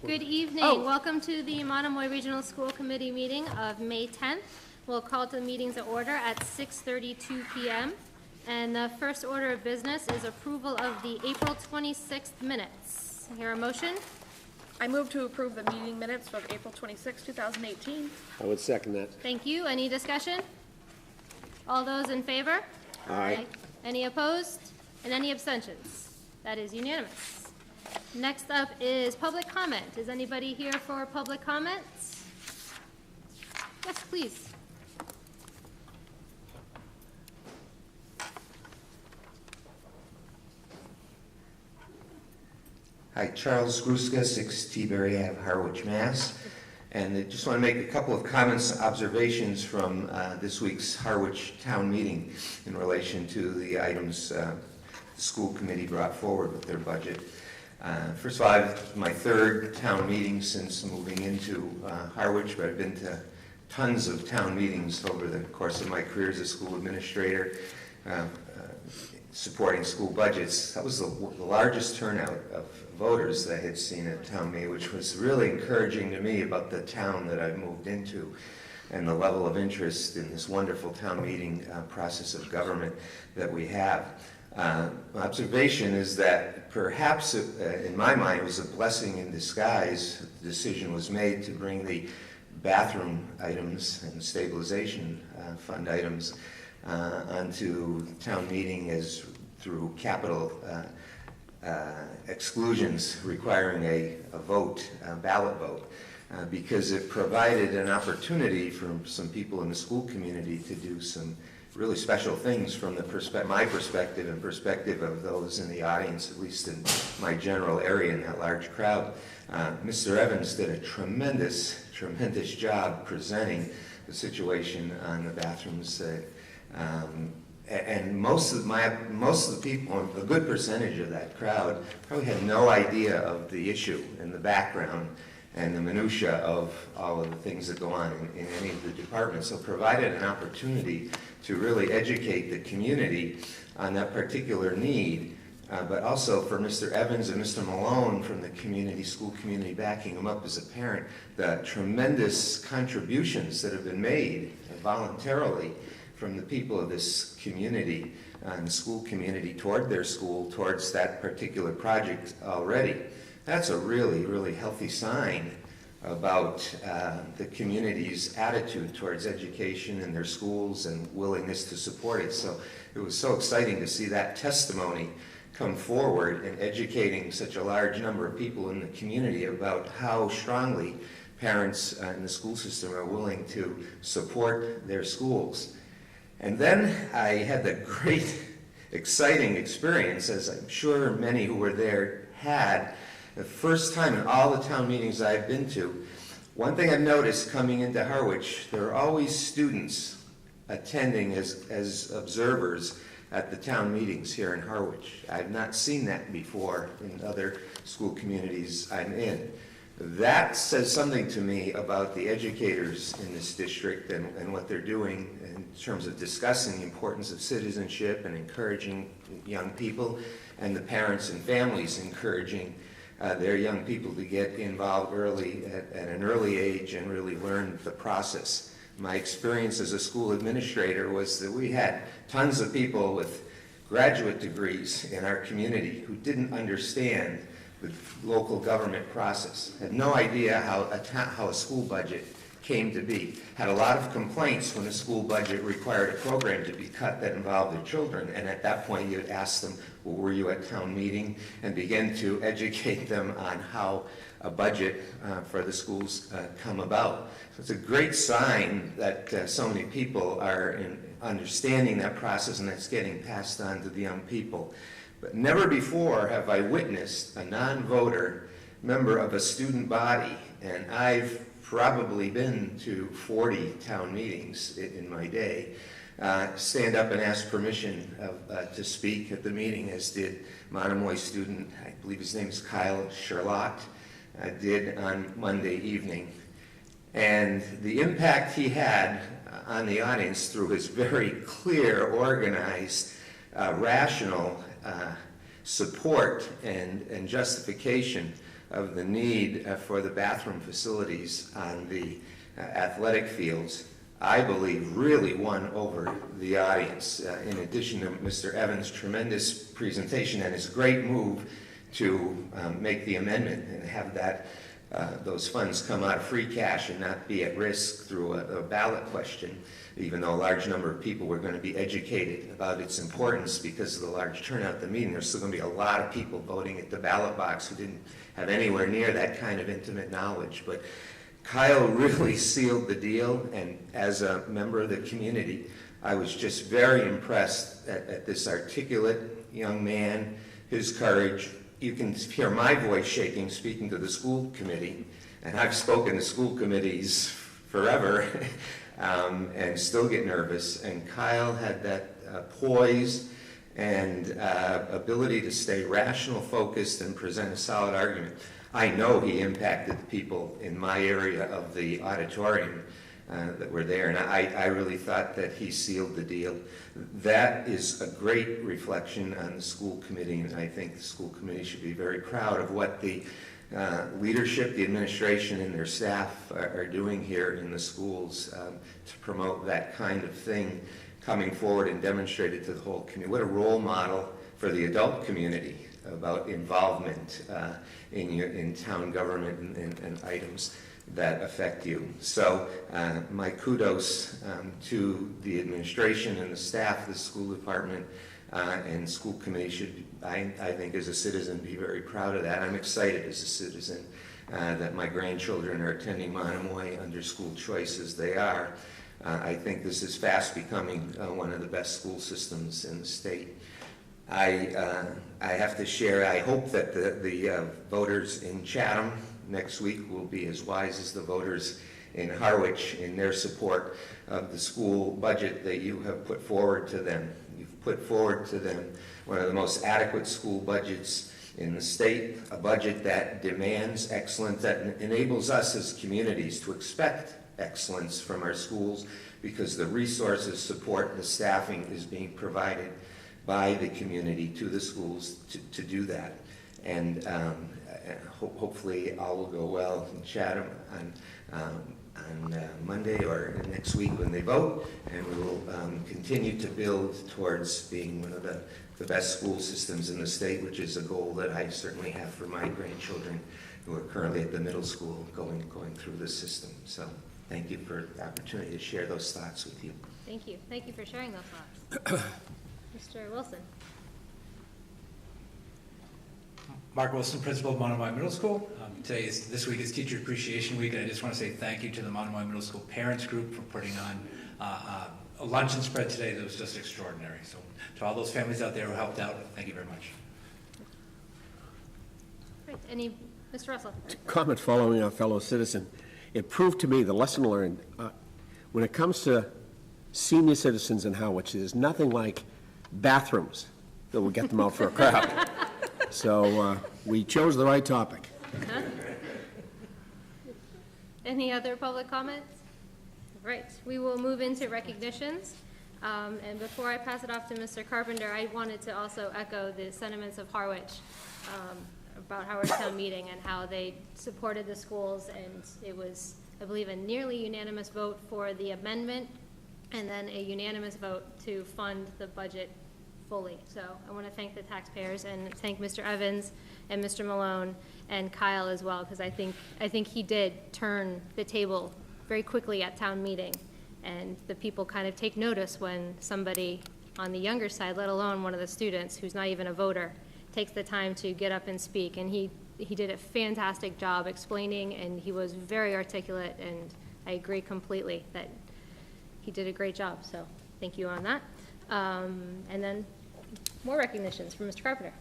Good evening. Welcome to the Monomoy Regional School Committee meeting of May 10th. We'll call to the meetings to order at 6:32 p.m. And the first order of business is approval of the April 26th minutes. Hear a motion? I move to approve the meeting minutes of April 26, 2018. I would second that. Thank you. Any discussion? All those in favor? Aye. Any opposed? And any abstentions? That is unanimous. Next up is public comment. Is anybody here for public comments? Yes, please. Hi, Charles Gruska, 6 T-Berry Ave, Harwich, Mass. And I just want to make a couple of comments, observations from this week's Harwich Town Meeting in relation to the items the school committee brought forward with their budget. First of all, it's my third town meeting since moving into Harwich, but I've been to tons of town meetings over the course of my career as a school administrator, supporting school budgets. That was the largest turnout of voters that I had seen at town meeting, which was really encouraging to me about the town that I moved into and the level of interest in this wonderful town meeting process of government that we have. My observation is that perhaps, in my mind, it was a blessing in disguise. The decision was made to bring the bathroom items and stabilization fund items onto town meeting as through capital exclusions requiring a vote, a ballot vote, because it provided an opportunity for some people in the school community to do some really special things from my perspective and perspective of those in the audience, at least in my general area in that large crowd. Mr. Evans did a tremendous job presenting the situation on the bathrooms. And most of the people, a good percentage of that crowd, probably had no idea of the issue and the background and the minutia of all of the things that go on in any of the departments. So it provided an opportunity to really educate the community on that particular need, but also for Mr. Evans and Mr. Malone from the community, school community, backing him up as a parent, the tremendous contributions that have been made voluntarily from the people of this community and the school community toward their school, towards that particular project already. That's a really, really healthy sign about the community's attitude towards education in their schools and willingness to support it. So it was so exciting to see that testimony come forward and educating such a large number of people in the community about how strongly parents in the school system are willing to support their schools. And then I had the great, exciting experience, as I'm sure many who were there had, the first time in all the town meetings I've been to. One thing I've noticed coming into Harwich, there are always students attending as observers at the town meetings here in Harwich. I've not seen that before in other school communities I'm in. That says something to me about the educators in this district and what they're doing in terms of discussing the importance of citizenship and encouraging young people, and the parents and families encouraging their young people to get involved early at an early age and really learn the process. My experience as a school administrator was that we had tons of people with graduate degrees in our community who didn't understand the local government process, had no idea how a school budget came to be, had a lot of complaints when the school budget required a program to be cut that involved their children, and at that point you'd ask them, well, were you at town meeting, and begin to educate them on how a budget for the schools come about. So it's a great sign that so many people are understanding that process, and that's getting passed on to the young people. But never before have I witnessed a non-voter member of a student body, and I've probably been to 40 town meetings in my day, stand up and ask permission to speak at the meeting, as did Monomoy student, I believe his name is Kyle Charlotte, did on Monday evening. And the impact he had on the audience through his very clear, organized, rational support and justification of the need for the bathroom facilities on the athletic fields, I believe, really won over the audience. In addition to Mr. Evans' tremendous presentation and his great move to make the amendment and have that those funds come out of free cash and not be at risk through a ballot question, even though a large number of people were going to be educated about its importance because of the large turnout at the meeting. There's still going to be a lot of people voting at the ballot box who didn't have anywhere near that kind of intimate knowledge. But Kyle really sealed the deal, and as a member of the community, I was just very impressed at this articulate young man, his courage. You can hear my voice shaking speaking to the school committee, and I've spoken to school committees forever and still get nervous. And Kyle had that poise and ability to stay rational, focused, and present a solid argument. I know he impacted the people in my area of the auditorium that were there, and I really thought that he sealed the deal. That is a great reflection on the school committee, and I think the school committee should be very proud of what the leadership, the administration, and their staff are doing here in the schools to promote that kind of thing coming forward and demonstrate it to the whole community. What a role model for the adult community about involvement in town government and items that affect you. So my kudos to the administration and the staff of the school department and school committee should, I think as a citizen, be very proud of that. I'm excited as a citizen that my grandchildren are attending Monomoy under school choice as they are. I think this is fast becoming one of the best school systems in the state. I have to share, I hope that the voters in Chatham next week will be as wise as the voters in Harwich in their support of the school budget that you have put forward to them. You've put forward to them one of the most adequate school budgets in the state, a budget that demands excellence, that enables us as communities to expect excellence from our schools because the resources, support, the staffing is being provided by the community to the schools to do that. And hopefully all will go well in Chatham on Monday or next week when they vote, and we will continue to build towards being one of the best school systems in the state, which is a goal that I certainly have for my grandchildren who are currently at the middle school going through this system. So thank you for the opportunity to share those thoughts with you. Thank you. Thank you for sharing those thoughts. Mr. Wilson. Mark Wilson, principal of Monomoy Middle School. This week is Teacher Appreciation Week, and I just want to say thank you to the Monomoy Middle School Parents Group for putting on a luncheon spread today that was just extraordinary. So to all those families out there who helped out, thank you very much. Great. Mr. Russell? Comment following our fellow citizen. It proved to me the lesson learned when it comes to senior citizens in Harwich, there's nothing like bathrooms that will get them out for a crowd. So we chose the right topic. Any other public comments? Right, we will move into recognitions. And before I pass it off to Mr. Carpenter, I wanted to also echo the sentiments of Harwich about Harwich Town Meeting and how they supported the schools, and it was, I believe, a nearly unanimous vote for the amendment and then a unanimous vote to fund the budget fully. So I want to thank the taxpayers and thank Mr. Evans and Mr. Malone and Kyle as well, because I think he did turn the table very quickly at town meeting, and the people kind of take notice when somebody on the younger side, let alone one of the students who's not even a voter, takes the time to get up and speak. And he did a fantastic job explaining, and he was very articulate, and I agree completely that he did a great job. So thank you on that. And then more recognitions from Mr. Carpenter.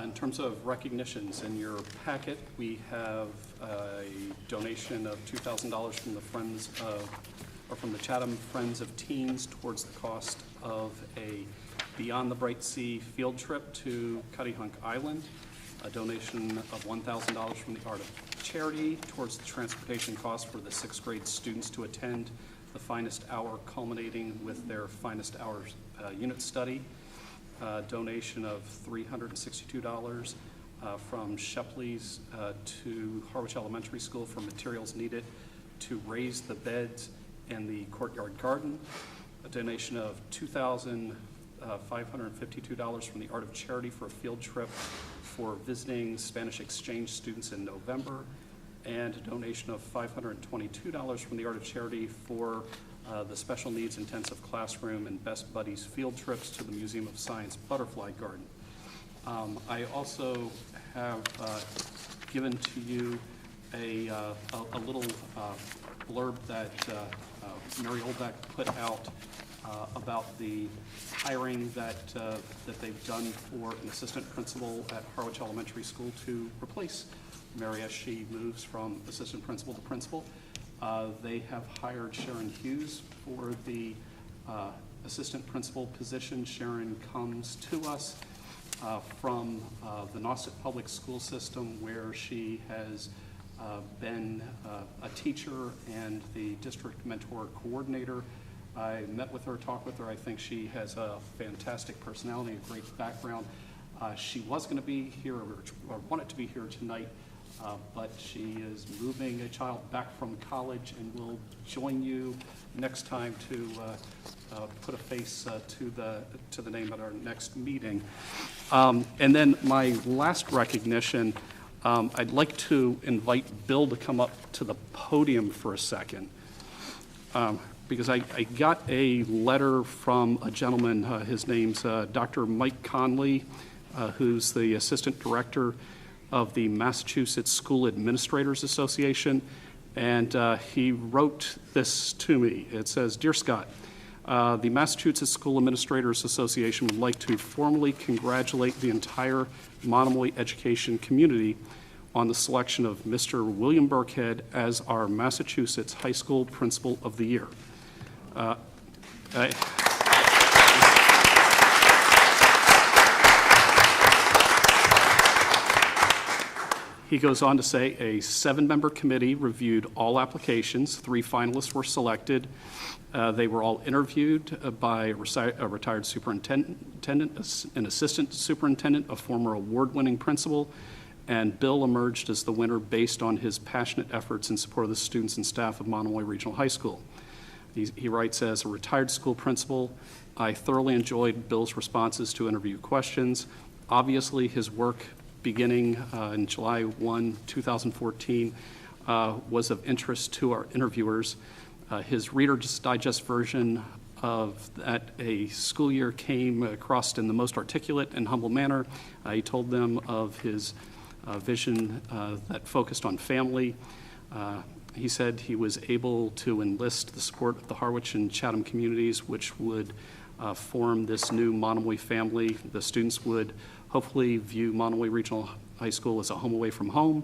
In terms of recognitions, in your packet, we have a donation of $2,000 from the from the Chatham Friends of Teens towards the cost of a Beyond the Bright Sea field trip to Cuttyhunk Island, a donation of $1,000 from the Art of Charity towards the transportation costs for the 6th grade students to attend the Finest Hour, culminating with their Finest Hours unit study, donation of $362 from Shepley's to Harwich Elementary School for materials needed to raise the beds in the courtyard garden. A donation of $2,552 from the Art of Charity for a field trip for visiting Spanish exchange students in November, and a donation of $522 from the Art of Charity for the Special Needs Intensive Classroom and Best Buddies field trips to the Museum of Science Butterfly Garden. I also have given to you a little blurb that Mary Olbeck put out about the hiring that they've done for an assistant principal at Harwich Elementary School to replace Mary as she moves from assistant principal to principal. They have hired Sharon Hughes for the assistant principal position. Sharon comes to us from the Nauset Public School System, where she has been a teacher and the district mentor coordinator. I met with her, talked with her. I think she has a fantastic personality, a great background. She was going to be here, or wanted to be here tonight, but she is moving a child back from college and will join you next time to put a face to the name at our next meeting. And then my last recognition, I'd like to invite Bill to come up to the podium for a second, because I got a letter from a gentleman. His name's Dr. Mike Conley, who's the assistant director of the Massachusetts School Administrators Association, and he wrote this to me. It says, "Dear Scott, the Massachusetts School Administrators Association would like to formally congratulate the entire Monomoy education community on the selection of Mr. William Burkhead as our Massachusetts High School Principal of the Year." He goes on to say, a 7-member committee reviewed all applications. 3 finalists were selected. They were all interviewed by a retired superintendent, an assistant superintendent, a former award-winning principal, and Bill emerged as the winner based on his passionate efforts in support of the students and staff of Monomoy Regional High School. He writes, as a retired school principal, I thoroughly enjoyed Bill's responses to interview questions. Obviously, his work beginning in July 1, 2014, was of interest to our interviewers. His Reader's Digest version of that a school year came across in the most articulate and humble manner. He told them of his vision that focused on family. He said he was able to enlist the support of the Harwich and Chatham communities, which would form this new Monomoy family. The students would hopefully view Monomoy Regional High School as a home away from home.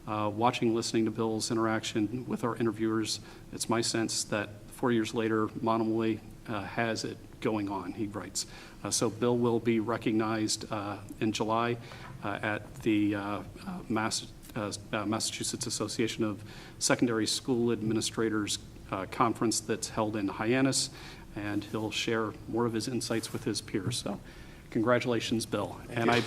Watching, listening to Bill's interaction with our interviewers, it's my sense that 4 years later, Monomoy has it going on, he writes. So Bill will be recognized in July at the Massachusetts Association of Secondary School Administrators conference that's held in Hyannis, and he'll share more of his insights with his peers. So congratulations, Bill. Thank you.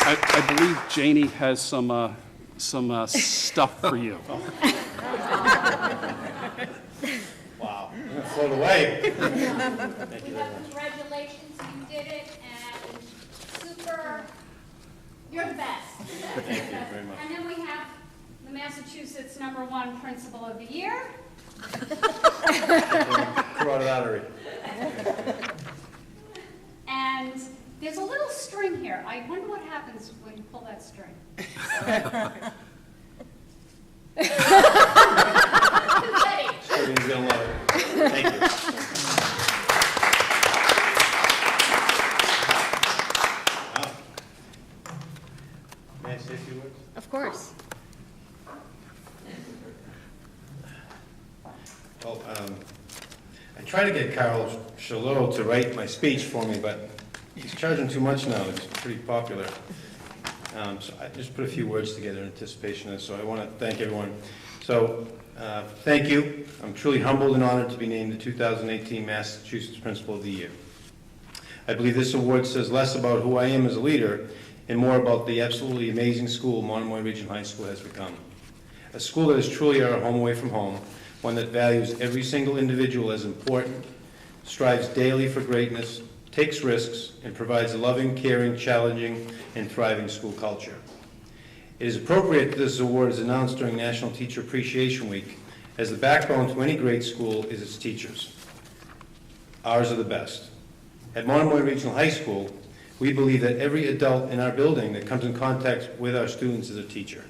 I believe Janie has some stuff for you. Wow, I'm gonna float away. Congratulations, you did it, and super, you're the best. Thank you very much. And then we have the Massachusetts #1 Principal of the Year. Carotid artery. And there's a little string here. I wonder what happens when you pull that string. Confetti. Everyone's gonna love it. Thank you. Wow. May I say a few words? Of course. Well, I tried to get Carl Shalot to write my speech for me, but he's charging too much now. It's pretty popular. So I just put a few words together in anticipation of this, so I want to thank everyone. So thank you. I'm truly humbled and honored to be named the 2018 Massachusetts Principal of the Year. I believe this award says less about who I am as a leader and more about the absolutely amazing school Monomoy Regional High School has become. A school that is truly our home away from home, one that values every single individual as important, strives daily for greatness, takes risks, and provides a loving, caring, challenging, and thriving school culture. It is appropriate that this award is announced during National Teacher Appreciation Week, as the backbone to any great school is its teachers. Ours are the best. At Monomoy Regional High School, we believe that every adult in our building that comes in contact with our students is a teacher.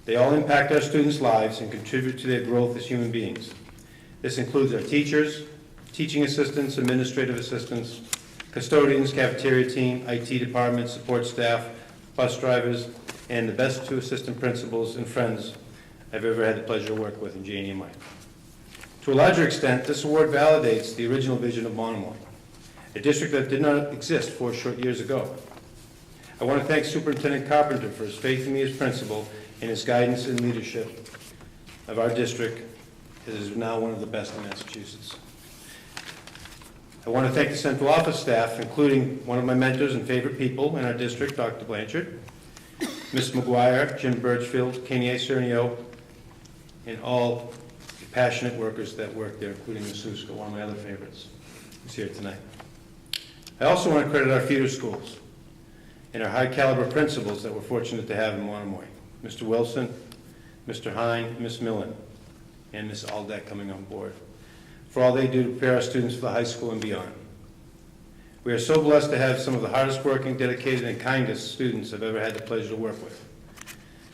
They all impact our students' lives and contribute to their growth as human beings. This includes our teachers, teaching assistants, administrative assistants, custodians, cafeteria team, IT department, support staff, bus drivers, and the best two assistant principals and friends I've ever had the pleasure to work with in Janie and Mike. To a larger extent, this award validates the original vision of Monomoy, a district that did not exist 4 short years ago. I want to thank Superintendent Carpenter for his faith in me as principal and his guidance and leadership of our district. It is now one of the best in Massachusetts. I want to thank the central office staff, including one of my mentors and favorite people in our district, Dr. Blanchard, Ms. McGuire, Jim Birchfield, Kenny Cernio, and all the passionate workers that work there, including Ms. Huska, one of my other favorites, who's here tonight. I also want to credit our feeder schools and our high-caliber principals that we're fortunate to have in Monomoy, Mr. Wilson, Mr. Hine, Ms. Millen, and Ms. Aldeck coming on board, for all they do to prepare our students for the high school and beyond. We are so blessed to have some of the hardest working, dedicated, and kindest students I've ever had the pleasure to work with.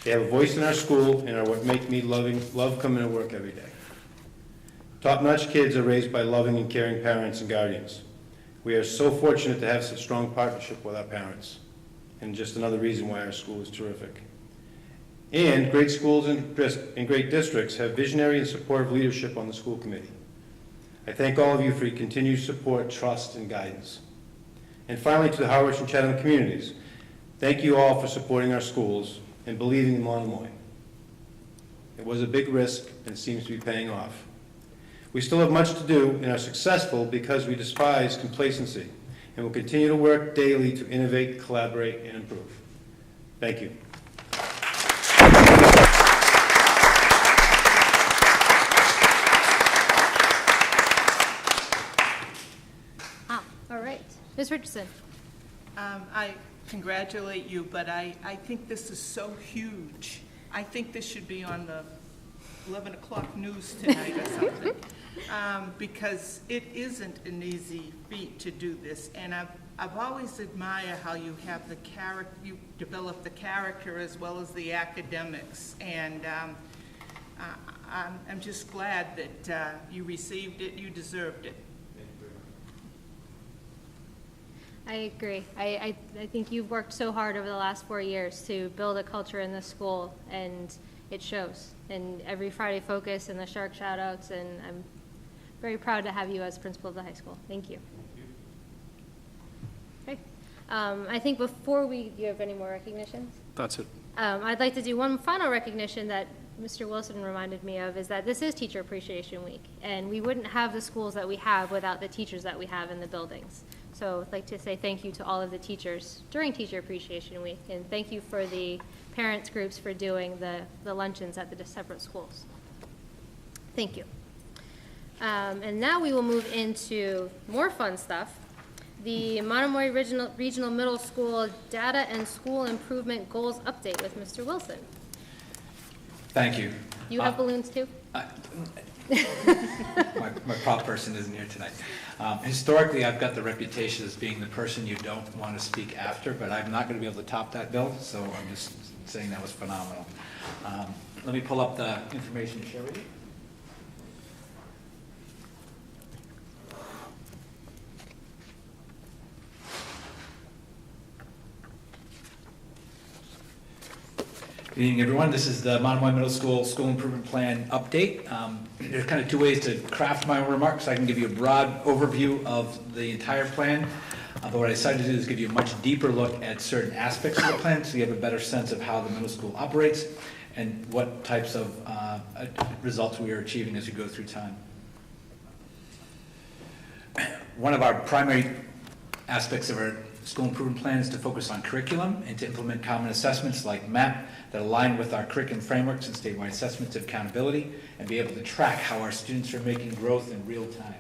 They have a voice in our school and are what make me love coming to work every day. Top-notch kids are raised by loving and caring parents and guardians. We are so fortunate to have such strong partnership with our parents, and just another reason why our school is terrific. And great schools and great districts have visionary and supportive leadership on the school committee. I thank all of you for your continued support, trust, and guidance. And finally, to the Harwich and Chatham communities, thank you all for supporting our schools and believing in Monomoy. It was a big risk and it seems to be paying off. We still have much to do and are successful because we despise complacency and will continue to work daily to innovate, collaborate, and improve. Thank you. All right. Ms. Richardson. I congratulate you, but I think this is so huge. I think this should be on the 11 o'clock news tonight or something, because it isn't an easy feat to do this. And I've always admired how you have the character, you develop the character as well as the academics. And I'm just glad that you received it. You deserved it. I agree. I think you've worked so hard over the last 4 years to build a culture in this school, and it shows. And every Friday Focus and the Shark shout-outs, and I'm very proud to have you as principal of the high school. Thank you. Okay. I think before do you have any more recognitions? That's it. I'd like to do one final recognition that Mr. Wilson reminded me of, is that this is Teacher Appreciation Week, and we wouldn't have the schools that we have without the teachers that we have in the buildings. So I'd like to say thank you to all of the teachers during Teacher Appreciation Week, and thank you for the parents groups for doing the luncheons at the separate schools. Thank you. And now we will move into more fun stuff. The Monomoy Regional Middle School Data and School Improvement Goals Update with Mr. Wilson. Thank you. You have balloons too? My prop person isn't here tonight. Historically, I've got the reputation as being the person you don't want to speak after, but I'm not going to be able to top that bill, so I'm just saying that was phenomenal. Let me pull up the information to share with you. Good evening, everyone. This is the Monomoy Middle School School Improvement Plan update. There's kind of two ways to craft my remarks. I can give you a broad overview of the entire plan, but what I decided to do is give you a much deeper look at certain aspects of the plan so you have a better sense of how the middle school operates and what types of results we are achieving as we go through time. One of our primary aspects of our school improvement plan is to focus on curriculum and to implement common assessments like MAP that align with our curriculum frameworks and statewide assessments of accountability, and be able to track how our students are making growth in real time.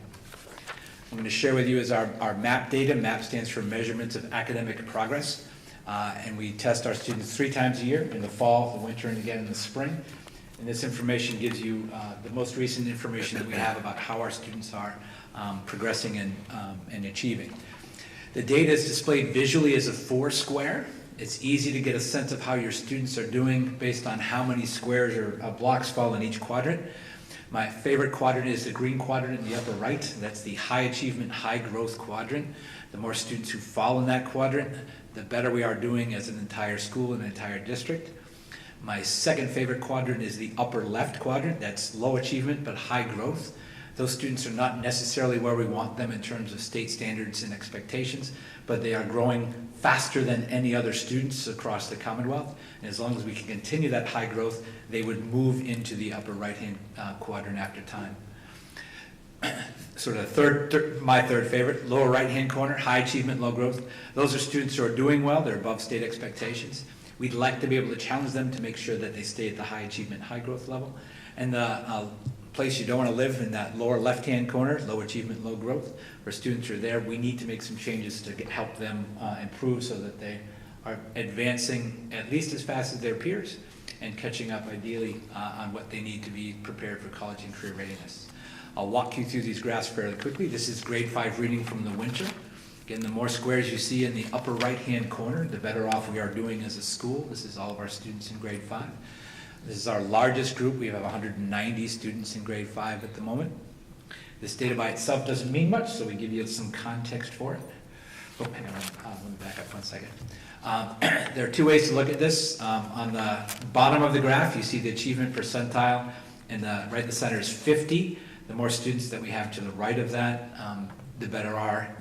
I'm going to share with you is our MAP data. MAP stands for Measurements of Academic Progress. And we test our students 3 times a year, in the fall, the winter, and again in the spring. And this information gives you the most recent information that we have about how our students are progressing and achieving. The data is displayed visually as a 4 square. It's easy to get a sense of how your students are doing based on how many squares or blocks fall in each quadrant. My favorite quadrant is the green quadrant in the upper right. That's the high achievement, high growth quadrant. The more students who fall in that quadrant, the better we are doing as an entire school and an entire district. My second favorite quadrant is the upper left quadrant. That's low achievement but high growth. Those students are not necessarily where we want them in terms of state standards and expectations, but they are growing faster than any other students across the Commonwealth. And as long as we can continue that high growth, they would move into the upper right-hand quadrant after time. Sort of my third favorite, lower right-hand corner, high achievement, low growth. Those are students who are doing well. They're above state expectations. We'd like to be able to challenge them to make sure that they stay at the high achievement, high growth level. And the place you don't want to live, in that lower left-hand corner, low achievement, low growth. For students who are there, we need to make some changes to help them improve so that they are advancing at least as fast as their peers and catching up ideally on what they need to be prepared for college and career readiness. I'll walk you through these graphs fairly quickly. This is grade 5 reading from the winter. Again, the more squares you see in the upper right-hand corner, the better off we are doing as a school. This is all of our students in grade 5. This is our largest group. We have 190 students in grade 5 at the moment. This data by itself doesn't mean much, so we give you some context for it. Oh, hang on, let me back up 1 second. There are 2 ways to look at this. On the bottom of the graph, you see the achievement percentile, and right in the center is 50. The more students that we have to the right of that, the better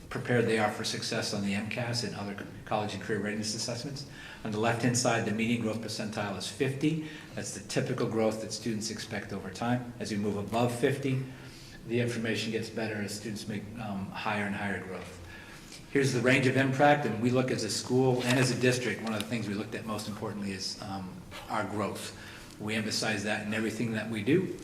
prepared they are for success on the MCAS and other college and career readiness assessments. On the left-hand side, the median growth percentile is 50. That's the typical growth that students expect over time. As we move above 50, the information gets better as students make higher and higher growth. Here's the range of impact, and we look as a school and as a district, one of the things we looked at most importantly is our growth. We emphasize that in everything that we do.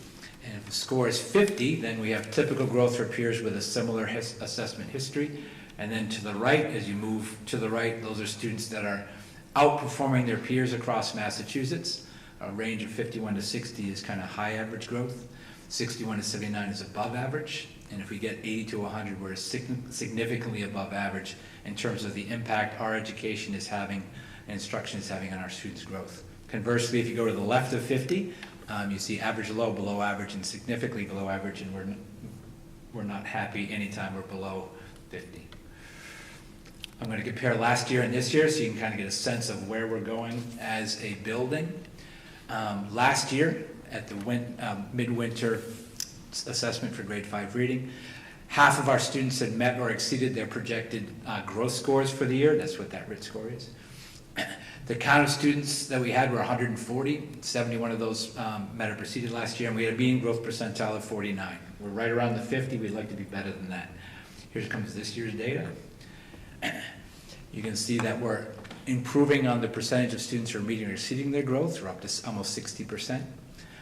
And if the score is 50, then we have typical growth for peers with a similar assessment history. And then to the right, as you move to the right, those are students that are outperforming their peers across Massachusetts. A range of 51 to 60 is kind of high average growth. 61 to 79 is above average. And if we get 80 to 100, we're significantly above average in terms of the impact our education is having and instruction is having on our students' growth. Conversely, if you go to the left of 50, you see average low, below average, and significantly below average, and we're not happy anytime we're below 50. I'm going to compare last year and this year so you can kind of get a sense of where we're going as a building. Last year, at the midwinter assessment for grade 5 reading, half of our students had met or exceeded their projected growth scores for the year. That's what that RIT score is. The count of students that we had were 140. 71 of those met or preceded last year, and we had a mean growth percentile of 49. We're right around the 50. We'd like to be better than that. Here comes this year's data. You can see that we're improving on the percentage of students who are meeting or exceeding their growth. We're up to almost 60%.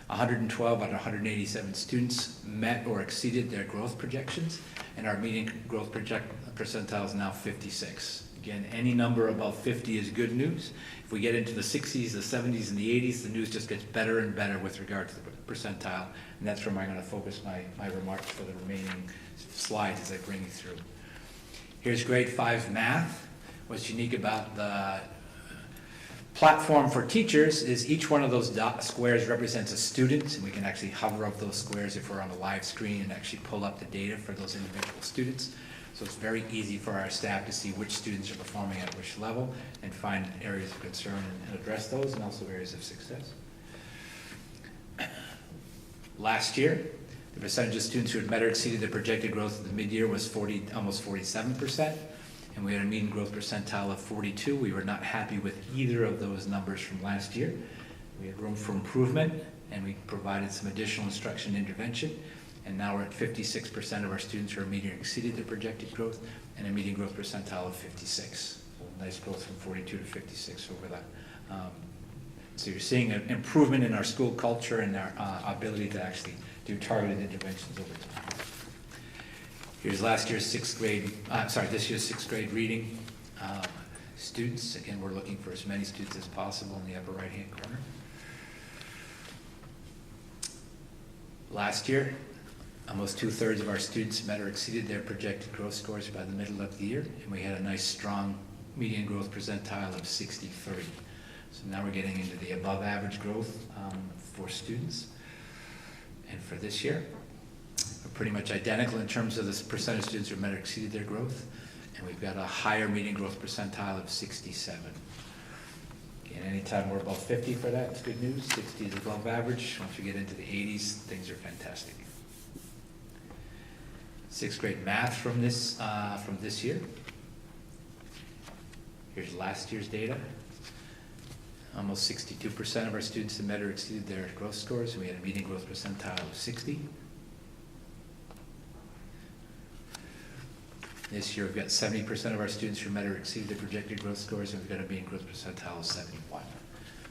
112 out of 187 students met or exceeded their growth projections, and our median growth percentile is now 56. Again, any number above 50 is good news. If we get into the 60s, the 70s, and the 80s, the news just gets better and better with regard to the percentile, and that's where I'm going to focus my remarks for the remaining slides as I bring you through. Here's grade 5 math. What's unique about the platform for teachers is each one of those squares represents a student, and we can actually hover up those squares if we're on a live screen and actually pull up the data for those individual students. So it's very easy for our staff to see which students are performing at which level and find areas of concern and address those, and also areas of success. Last year, the percentage of students who had met or exceeded their projected growth at the mid-year was almost 47%, and we had a median growth percentile of 42. We were not happy with either of those numbers from last year. We had room for improvement, and we provided some additional instruction and intervention. and now we're at 56% of our students who are meeting or exceeded their projected growth, and a median growth percentile of 56. So nice growth from 42 to 56 over that. So you're seeing an improvement in our school culture and our ability to actually do targeted interventions over time. Here's this year's sixth grade reading. Students, again, we're looking for as many students as possible in the upper right-hand corner. Last year, almost 2/3 of our students met or exceeded their projected growth scores by the middle of the year, and we had a nice, strong median growth percentile of 63. So now we're getting into the above average growth for students. And for this year, we're pretty much identical in terms of the percent of students who met or exceeded their growth, and we've got a higher median growth percentile of 67. Again, anytime we're above 50 for that, it's good news. 60 is above average. Once we get into the 80s, things are fantastic. Sixth grade math from this year. Here's last year's data. Almost 62% of our students have met or exceeded their growth scores, and we had a median growth percentile of 60. This year, we've got 70% of our students who met or exceeded their projected growth scores, and we've got a median growth percentile of 71.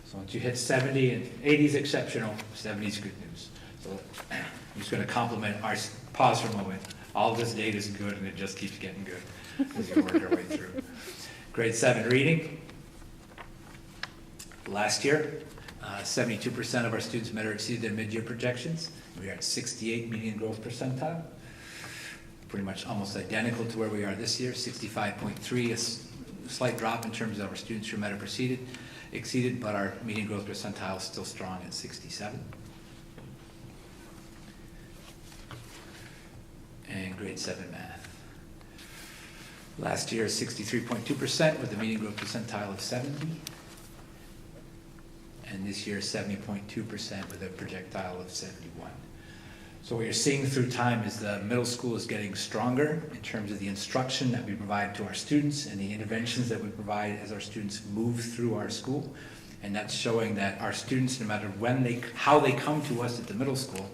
So once you hit 70, and 80 is exceptional, 70 is good news. So I'm just going to compliment our, pause for a moment. All of this data is good, and it just keeps getting good as you work your way through. Grade 7 reading. Last year, 72% of our students met or exceeded their mid-year projections. We are at 68 median growth percentile. Pretty much almost identical to where we are this year, 65.3, a slight drop in terms of our students who met or exceeded, but our median growth percentile is still strong at 67. And grade 7 math. Last year, 63.2% with a median growth percentile of 70. And this year, 70.2% with a projectile of 71. So what you're seeing through time is the middle school is getting stronger in terms of the instruction that we provide to our students and the interventions that we provide as our students move through our school. And that's showing that our students, no matter how they come to us at the middle school,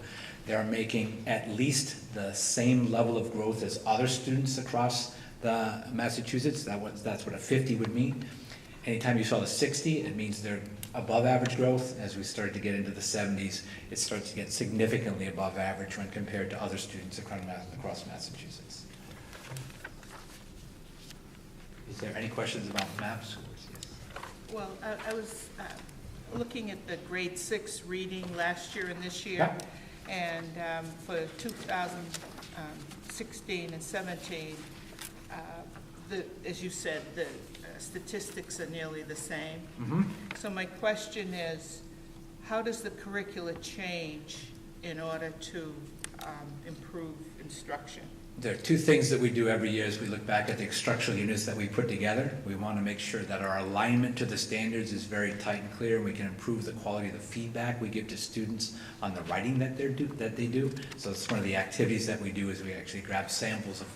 they are making at least the same level of growth as other students across the Massachusetts. That's what a 50 would mean. Anytime you saw the 60, it means they're above average growth. As we start to get into the 70s, it starts to get significantly above average when compared to other students across Massachusetts. Is there any questions about map schools? Yes. Well, I was looking at the grade 6 reading last year and this year, and for 2016 and 17, as you said, the statistics are nearly the same. Mm-hmm. So my question is, how does the curricula change in order to improve instruction? There are two things that we do every year as we look back at the instructional units that we put together. We want to make sure that our alignment to the standards is very tight and clear, and we can improve the quality of the feedback we give to students on the writing that they do. So it's one of the activities that we do is we actually grab samples of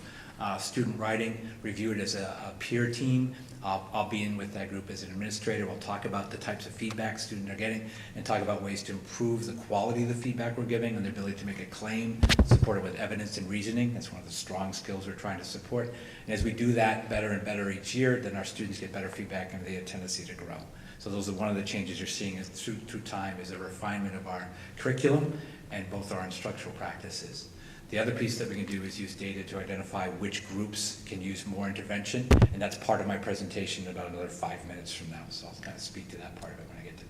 student writing, review it as a peer team. I'll be in with that group as an administrator. We'll talk about the types of feedback students are getting and talk about ways to improve the quality of the feedback we're giving and the ability to make a claim supported with evidence and reasoning. That's one of the strong skills we're trying to support. And as we do that better and better each year, then our students get better feedback and they have a tendency to grow. So those are one of the changes you're seeing is through time is a refinement of our curriculum and both our instructional practices. The other piece that we can do is use data to identify which groups can use more intervention, and that's part of my presentation in about another 5 minutes from now, so I'll kind of speak to that part of it when I get to that.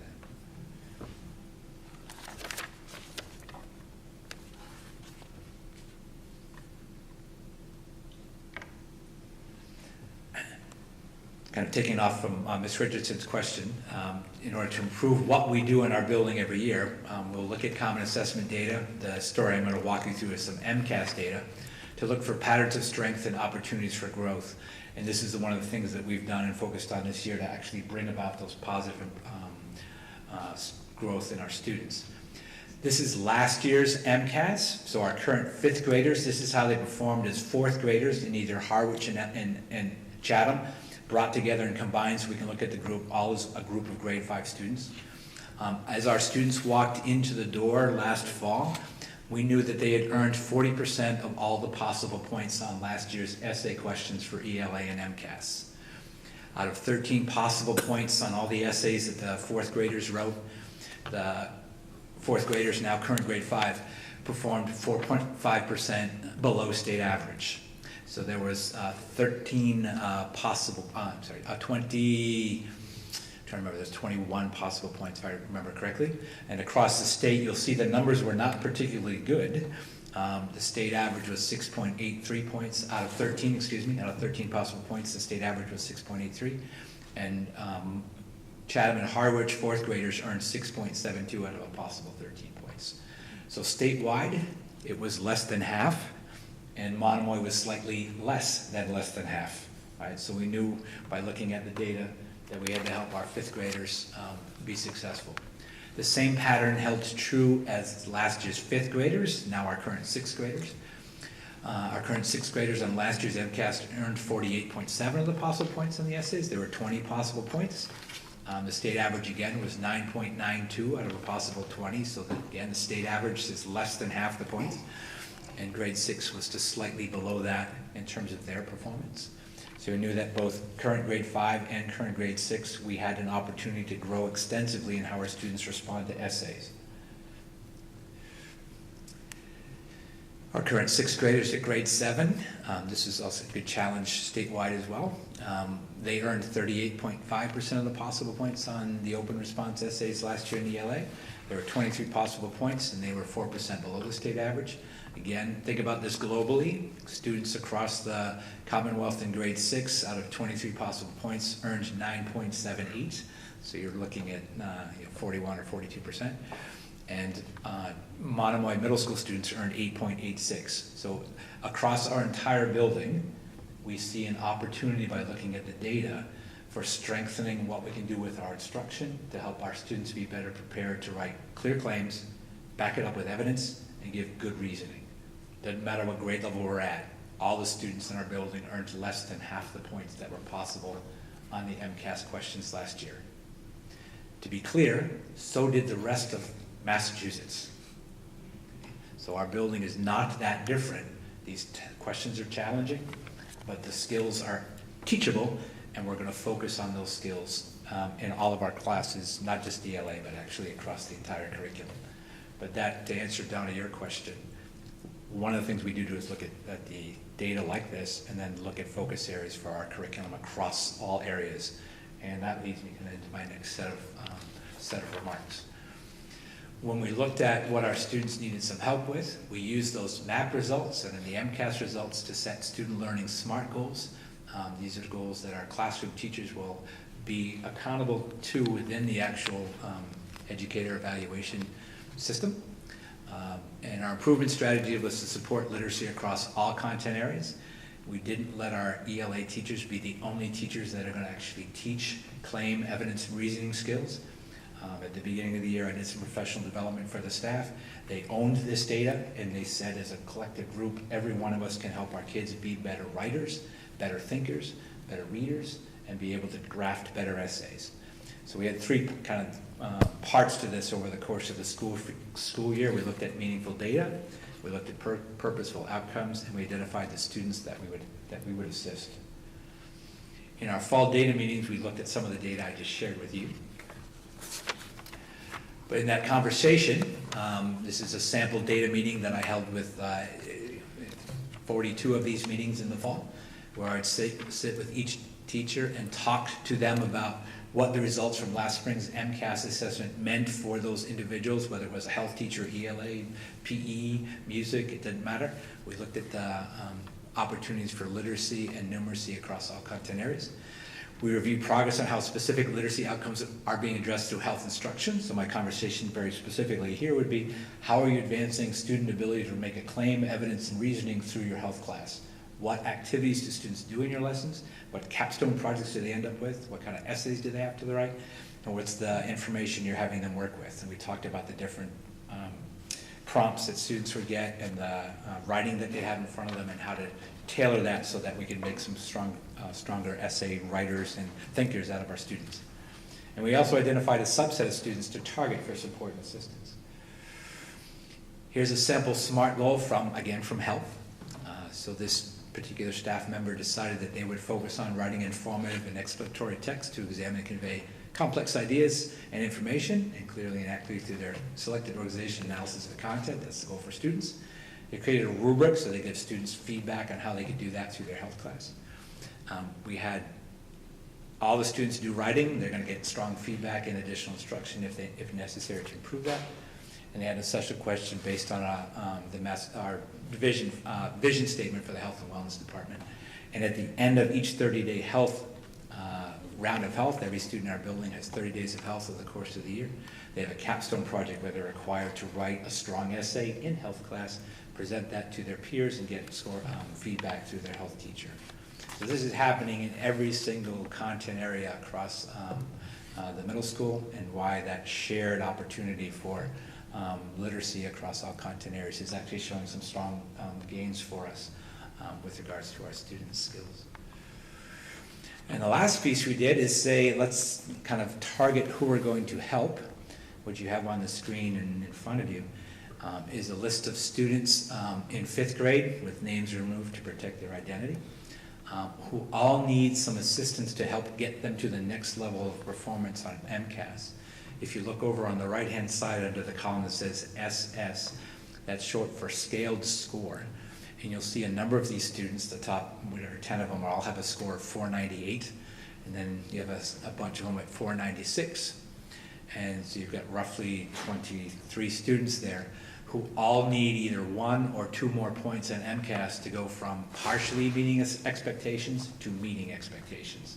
Kind of taking off from Ms. Richardson's question, in order to improve what we do in our building every year, we'll look at common assessment data. The story I'm going to walk you through is some MCAS data to look for patterns of strength and opportunities for growth. And this is one of the things that we've done and focused on this year to actually bring about those positive growth in our students. This is last year's MCAS, so our current 5th graders, this is how they performed as 4th graders in either Harwich and Chatham, brought together and combined so we can look at the group, all as a group of grade 5 students. As our students walked into the door last fall, We knew that they had earned 40% of all the possible points on last year's essay questions for ELA and MCAS. Out of 13 possible points on all the essays that the fourth graders wrote, the fourth graders, now current grade 5, performed 4.5% below state average. So there was 13 possible, 20, I'm trying to remember, there's 21 possible points if I remember correctly. And across the state, you'll see the numbers were not particularly good. The state average was 6.83 points out of 13, out of 13 possible points, the state average was 6.83. And Chatham and Harwich fourth graders earned 6.72 out of a possible 13 points. So statewide, it was less than half, and Monomoy was slightly less than half. Right? So we knew by looking at the data that we had to help our fifth graders be successful. The same pattern held true as last year's fifth graders, now our current sixth graders. Our current sixth graders on last year's MCAS earned 48.7 of the possible points on the essays. There were 20 possible points. The state average again was 9.92 out of a possible 20, so that again the state average is less than half the points. And grade 6 was just slightly below that in terms of their performance. So we knew that both current grade 5 and current grade 6, we had an opportunity to grow extensively in how our students respond to essays. Our current sixth graders at grade 7, this is also a good challenge statewide as well. They earned 38.5% of the possible points on the open response essays last year in the ELA. There were 23 possible points and they were 4% below the state average. Again, think about this globally. Students across the Commonwealth in grade 6 out of 23 possible points earned 9.78. So you're looking at 41 or 42%. And Monomoy middle school students earned 8.86. So across our entire building, we see an opportunity by looking at the data for strengthening what we can do with our instruction to help our students be better prepared to write clear claims, back it up with evidence, and give good reasoning. Doesn't matter what grade level we're at, all the students in our building earned less than half the points that were possible on the MCAS questions last year. To be clear, so did the rest of Massachusetts. So our building is not that different. These questions are challenging, but the skills are teachable, and we're going to focus on those skills in all of our classes, not just ELA, but actually across the entire curriculum. But that, to answer Donna your question, one of the things we do is look at the data like this and then look at focus areas for our curriculum across all areas. And that leads me into my next set of remarks. When we looked at what our students needed some help with, we used those MAP results and then the MCAS results to set student learning SMART goals. These are goals that our classroom teachers will be accountable to within the actual educator evaluation system. And our improvement strategy was to support literacy across all content areas. We didn't let our ELA teachers be the only teachers that are going to actually teach, claim, evidence, and reasoning skills. At the beginning of the year, I did some professional development for the staff. They owned this data, and they said as a collective group, every one of us can help our kids be better writers, better thinkers, better readers, and be able to draft better essays. So we had three kind of parts to this over the course of the school year. We looked at meaningful data, we looked at purposeful outcomes, and we identified the students that we would assist. In our fall data meetings, we looked at some of the data I just shared with you. But in that conversation, this is a sample data meeting that I held with 42 of these meetings in the fall, where I'd sit with each teacher and talk to them about what the results from last spring's MCAS assessment meant for those individuals, whether it was a health teacher, ELA, PE, music, it didn't matter. We looked at the opportunities for literacy and numeracy across all content areas. We reviewed progress on how specific literacy outcomes are being addressed through health instruction. So my conversation very specifically here would be, how are you advancing student ability to make a claim, evidence, and reasoning through your health class? What activities do students do in your lessons? What capstone projects do they end up with? What kind of essays do they have to write? And what's the information you're having them work with? And we talked about the different prompts that students would get and the writing that they have in front of them and how to tailor that so that we can make some stronger essay writers and thinkers out of our students. And we also identified a subset of students to target for support and assistance. Here's a simple SMART goal from health. So this particular staff member decided that they would focus on writing informative and explanatory text to examine and convey complex ideas and information, and clearly and accurately through their selected organization analysis of the content. That's the goal for students. They created a rubric so they give students feedback on how they could do that through their health class. We had all the students do writing. They're going to get strong feedback and additional instruction if necessary to improve that. And they had a special question based on our vision statement for the Health and Wellness Department. And at the end of each 30-day health round of health, every student in our building has 30 days of health over the course of the year. They have a capstone project where they're required to write a strong essay in health class, present that to their peers, and get feedback through their health teacher. So this is happening in every single content area across the middle school, and why that shared opportunity for literacy across all content areas is actually showing some strong gains for us with regards to our students' skills. And the last piece we did is say, let's kind of target who we're going to help. What you have on the screen and in front of you is a list of students in 5th grade with names removed to protect their identity, who all need some assistance to help get them to the next level of performance on MCAS. If you look over on the right-hand side under the column that says SS, that's short for scaled score. And you'll see a number of these students, the top 10 of them all have a score of 498, and then you have a bunch of them at 496. And so you've got roughly 23 students there who all need either 1 or 2 more points on MCAS to go from partially meeting expectations to meeting expectations.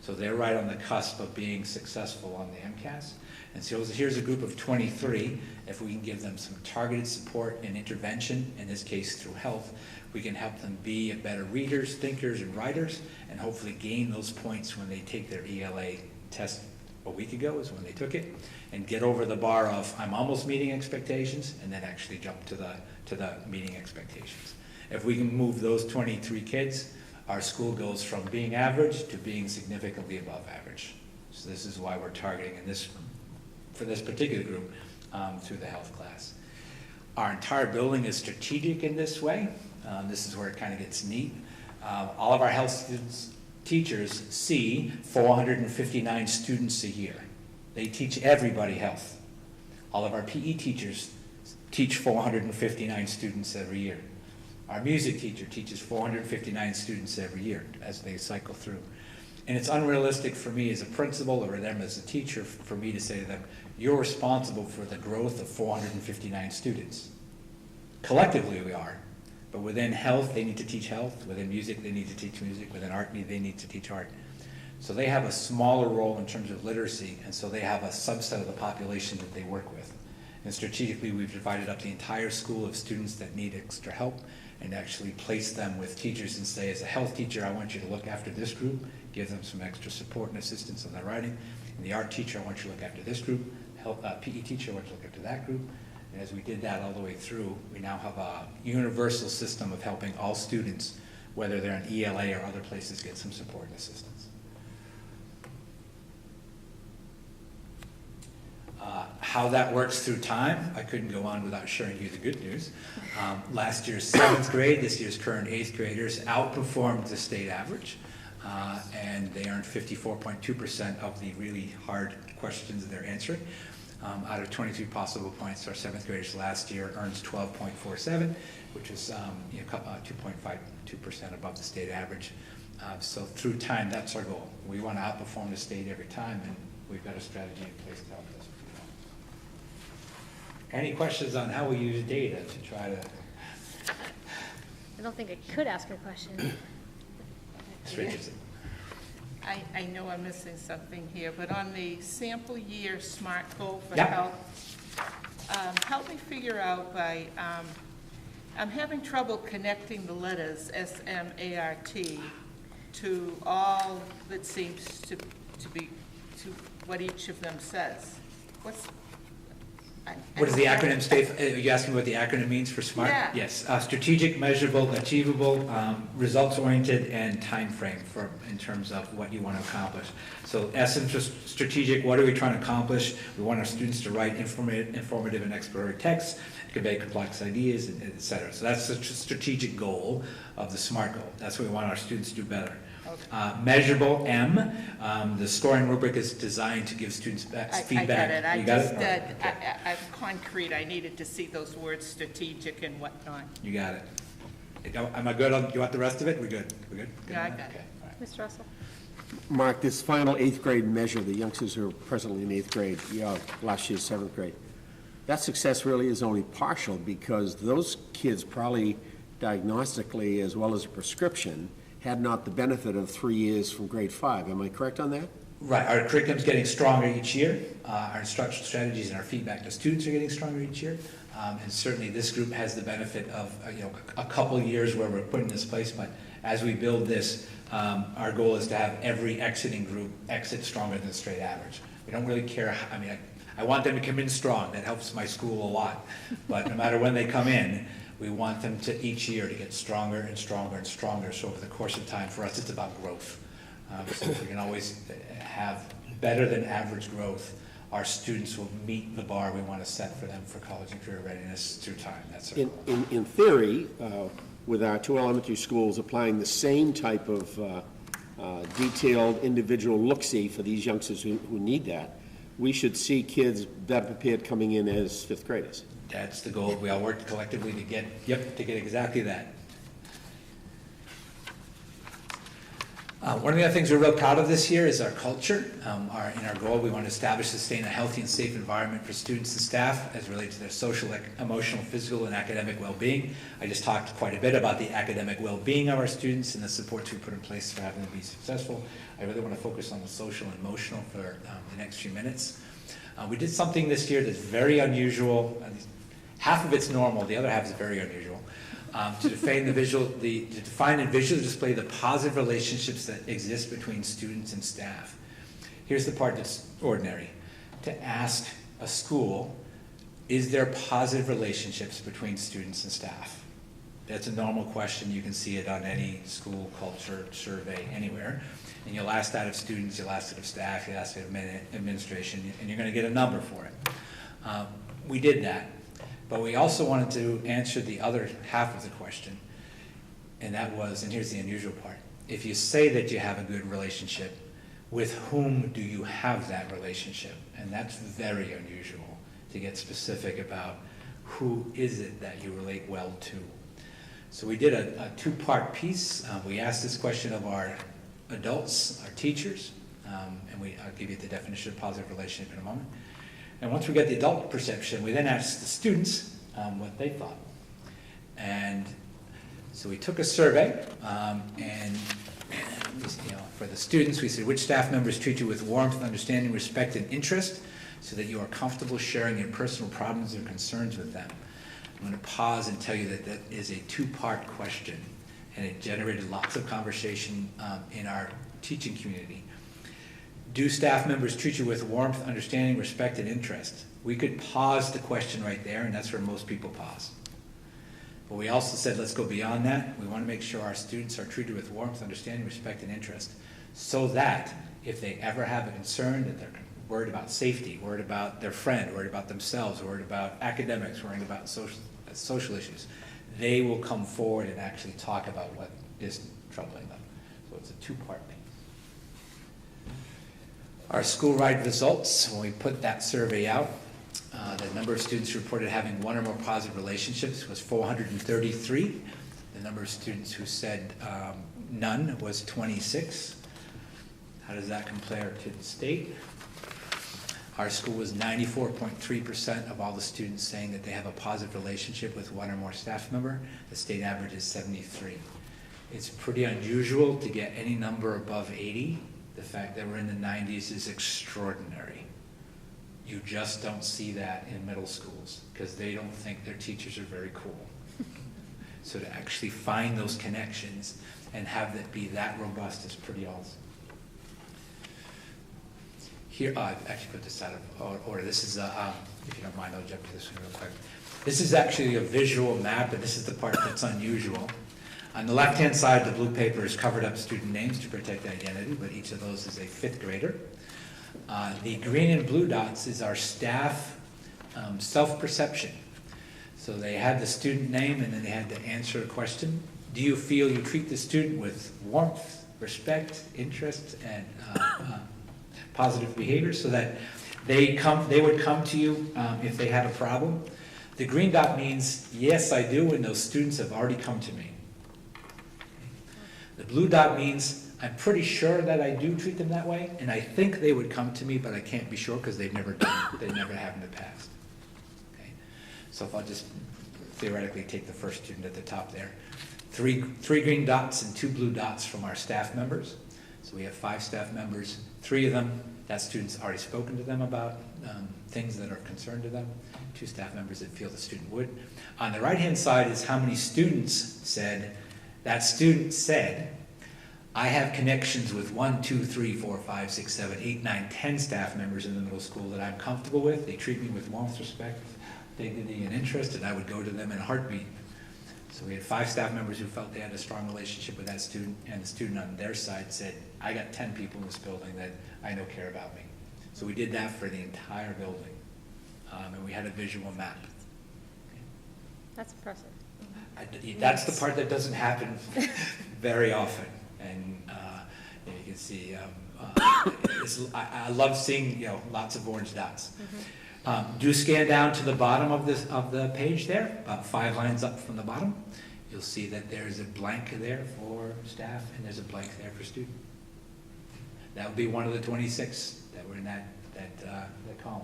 So they're right on the cusp of being successful on the MCAS. And so here's a group of 23. If we can give them some targeted support and intervention, in this case through health, we can help them be better readers, thinkers, and writers, and hopefully gain those points when they take their ELA test. A week ago is when they took it, and get over the bar of I'm almost meeting expectations, and then actually jump to the meeting expectations. If we can move those 23 kids, our school goes from being average to being significantly above average. So this is why we're targeting for this particular group through the health class. Our entire building is strategic in this way. This is where it kind of gets neat. All of our health students, teachers see 459 students a year. They teach everybody health. All of our PE teachers teach 459 students every year. Our music teacher teaches 459 students every year as they cycle through. And it's unrealistic for me as a principal or them as a teacher for me to say to them, you're responsible for the growth of 459 students. Collectively we are, but within health they need to teach health, within music they need to teach music, within art they need to teach art. So they have a smaller role in terms of literacy, and so they have a subset of the population that they work with. And strategically we've divided up the entire school of students that need extra help, and actually place them with teachers and say, as a health teacher, I want you to look after this group, give them some extra support and assistance on their writing. And the art teacher, I want you to look after this group. PE teacher, I want you to look after that group. And as we did that all the way through, we now have a universal system of helping all students, whether they're in ELA or other places, get some support and assistance. How that works through time, I couldn't go on without sharing you the good news. Last year's 7th grade, this year's current 8th graders outperformed the state average, and they earned 54.2% of the really hard questions they're answering. Out of 23 possible points, our 7th graders last year earns 12.47, which is 2.52% above the state average. So through time, that's our goal. We want to outperform the state every time, and we've got a strategy in place to help us. Any questions on how we use data to try to? I don't think I could ask a question. Ms. Richardson. I know I'm missing something here, but on the sample year SMART goal for Yeah. health, help me figure out by, I'm having trouble connecting the letters SMART to all that seems to be, to what each of them says. What does the acronym stand for? Are you asking what the acronym means for SMART? Yeah. Yes, strategic, measurable, achievable, results-oriented, and time frame in terms of what you want to accomplish. So essence of strategic, what are we trying to accomplish? We want our students to write informative and exploratory texts, convey complex ideas, et cetera. So that's the strategic goal of the SMART goal. That's what we want our students to do better. Measurable, M, the scoring rubric is designed to give students feedback. I You get got it. it? I'm concrete. I needed to see those words strategic and whatnot. You got it. Am I good on, you want the rest of it? We good? We good? Good Yeah, I enough? got it. Okay, all right. Mr. Russell? Mark, this final eighth grade measure, the youngsters who are presently in eighth grade, last year's seventh grade, that success really is only partial because those kids probably diagnostically as well as a prescription had not the benefit of 3 years from grade 5. Am I correct on that? Right, our curriculum's getting stronger each year. Our instructional strategies and our feedback to students are getting stronger each year. And certainly this group has the benefit of, a couple years where we're put in this place, but as we build this, our goal is to have every exiting group exit stronger than the straight average. We don't really care, I want them to come in strong, that helps my school a lot. But no matter when they come in, we want them to each year to get stronger and stronger and stronger. So over the course of time, for us, it's about growth. So if we can always have better than average growth, our students will meet the bar we want to set for them for college and career readiness through time. That's our goal. In theory, with our 2 elementary schools applying the same type of detailed individual look-see for these youngsters who need that, we should see kids better prepared coming in as 5th graders. That's the goal. We all work collectively to get exactly that. One of the other things we're real proud of this year is our culture. In our goal, we want to establish and sustain a healthy and safe environment for students and staff as relates to their social, emotional, physical, and academic well-being. I just talked quite a bit about the academic well-being of our students and the supports we put in place for having them be successful. I really want to focus on the social and emotional for the next few minutes. We did something this year that's very unusual. Half of it's normal, the other half is very unusual. To define and visually display the positive relationships that exist between students and staff. Here's the part that's ordinary. To ask a school, is there positive relationships between students and staff? That's a normal question. You can see it on any school culture survey anywhere. And you'll ask that of students, you'll ask it of staff, you'll ask it of administration, and you're going to get a number for it. We did that. But we also wanted to answer the other half of the question, and that was, and here's the unusual part, if you say that you have a good relationship, with whom do you have that relationship? And that's very unusual to get specific about who is it that you relate well to. So we did a 2-part piece. We asked this question of our adults, our teachers, and I'll give you the definition of positive relationship in a moment. And once we get the adult perception, we then asked the students what they thought. And so we took a survey, and for the students, we said, which staff members treat you with warmth, understanding, respect, and interest so that you are comfortable sharing your personal problems or concerns with them? I'm going to pause and tell you that that is a 2-part question, and it generated lots of conversation in our teaching community. Do staff members treat you with warmth, understanding, respect, and interest? We could pause the question right there, and that's where most people pause. But we also said, let's go beyond that. We want to make sure our students are treated with warmth, understanding, respect, and interest, so that if they ever have a concern, that they're worried about safety, worried about their friend, worried about themselves, worried about academics, worried about social issues, they will come forward and actually talk about what is troubling them. So it's a 2-part piece. Our school-wide results, when we put that survey out, the number of students who reported having 1 or more positive relationships was 433. The number of students who said none was 26. How does that compare to the state? Our school was 94.3% of all the students saying that they have a positive relationship with 1 or more staff member. The state average is 73. It's pretty unusual to get any number above 80. The fact that we're in the 90s is extraordinary. You just don't see that in middle schools because they don't think their teachers are very cool. So to actually find those connections and have that be that robust is pretty awesome. Here, I've actually put this out of order. This is if you don't mind, I'll jump to this one real quick. This is actually a visual map, and this is the part that's unusual. On the left-hand side, the blue paper has covered up student names to protect identity, but each of those is a fifth grader. The green and blue dots is our staff self-perception. So they had the student name, and then they had to answer a question. Do you feel you treat the student with warmth, respect, interest, and positive behavior, so that they would come to you if they had a problem? The green dot means, yes, I do, and those students have already come to me. The blue dot means, I'm pretty sure that I do treat them that way, and I think they would come to me, but I can't be sure because they've never done it. They never have in the past. Okay? So if I'll just theoretically take the first student at the top there. Three green dots and 2 blue dots from our staff members. So we have 5 staff members. 3 of them, that student's already spoken to them about things that are of concern to them. 2 staff members that feel the student would. On the right-hand side is how many students said, that student said, I have connections with 1, 2, 3, 4, 5, 6, 7, 8, 9, 10 staff members in the middle school that I'm comfortable with. They treat me with warmth, respect, dignity, and interest, and I would go to them in a heartbeat. So we had 5 staff members who felt they had a strong relationship with that student, and the student on their side said, I got 10 people in this building that I know care about me. So we did that for the entire building, and we had a visual map. That's impressive. That's the part that doesn't happen very often, and you can see, I love seeing lots of orange dots. Do scan down to the bottom of the page there, about 5 lines up from the bottom. You'll see that there's a blank there for staff, and there's a blank there for student. That would be one of the 26 that were in that column.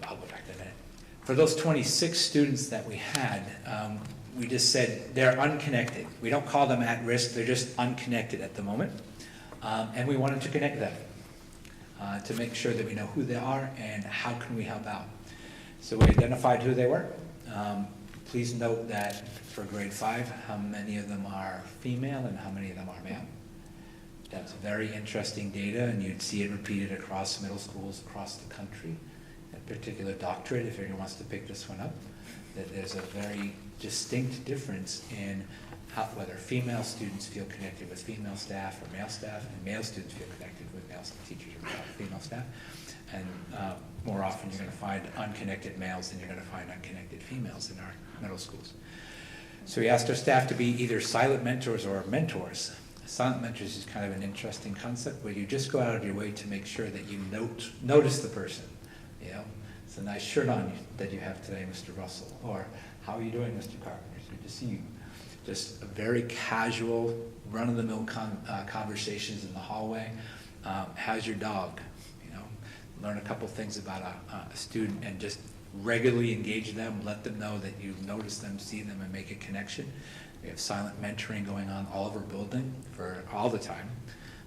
I'll go back to that. For those 26 students that we had, we just said they're unconnected. We don't call them at risk, they're just unconnected at the moment. And we wanted to connect them to make sure that we know who they are and how can we help out. So we identified who they were. Please note that for grade 5, how many of them are female and how many of them are male. That's very interesting data, and you'd see it repeated across middle schools across the country. A particular doctorate, if anyone wants to pick this one up, that there's a very distinct difference in whether female students feel connected with female staff or male staff, and male students feel connected with male teachers or female staff. And more often you're going to find unconnected males than you're going to find unconnected females in our middle schools. So we asked our staff to be either silent mentors or mentors. Silent mentors is kind of an interesting concept where you just go out of your way to make sure that you notice the person. It's a nice shirt on you that you have today, Mr. Russell. Or, how are you doing, Mr. Carpenter? It's good to see you. Just a very casual, run-of-the-mill conversations in the hallway. How's your dog? Learn a couple things about a student and just regularly engage them, let them know that you notice them, see them, and make a connection. We have silent mentoring going on all over building for all the time.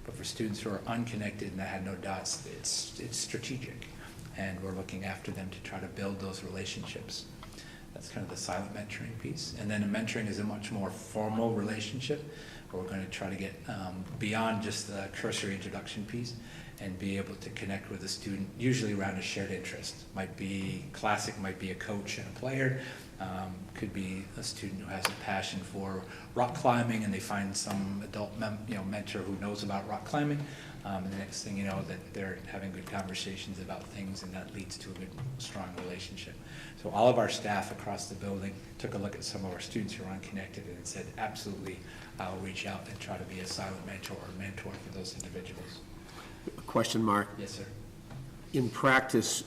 But for students who are unconnected and that had no dots, it's strategic. And we're looking after them to try to build those relationships. That's kind of the silent mentoring piece. And then mentoring is a much more formal relationship where we're going to try to get beyond just the cursory introduction piece and be able to connect with a student, usually around a shared interest. Might be classic, might be a coach and a player, could be a student who has a passion for rock climbing and they find some adult mentor who knows about rock climbing. And the next thing you know, that they're having good conversations about things, and that leads to a good, strong relationship. So all of our staff across the building took a look at some of our students who are unconnected and said, absolutely, I'll reach out and try to be a silent mentor or mentor for those individuals. Question mark. Yes, sir. In practice,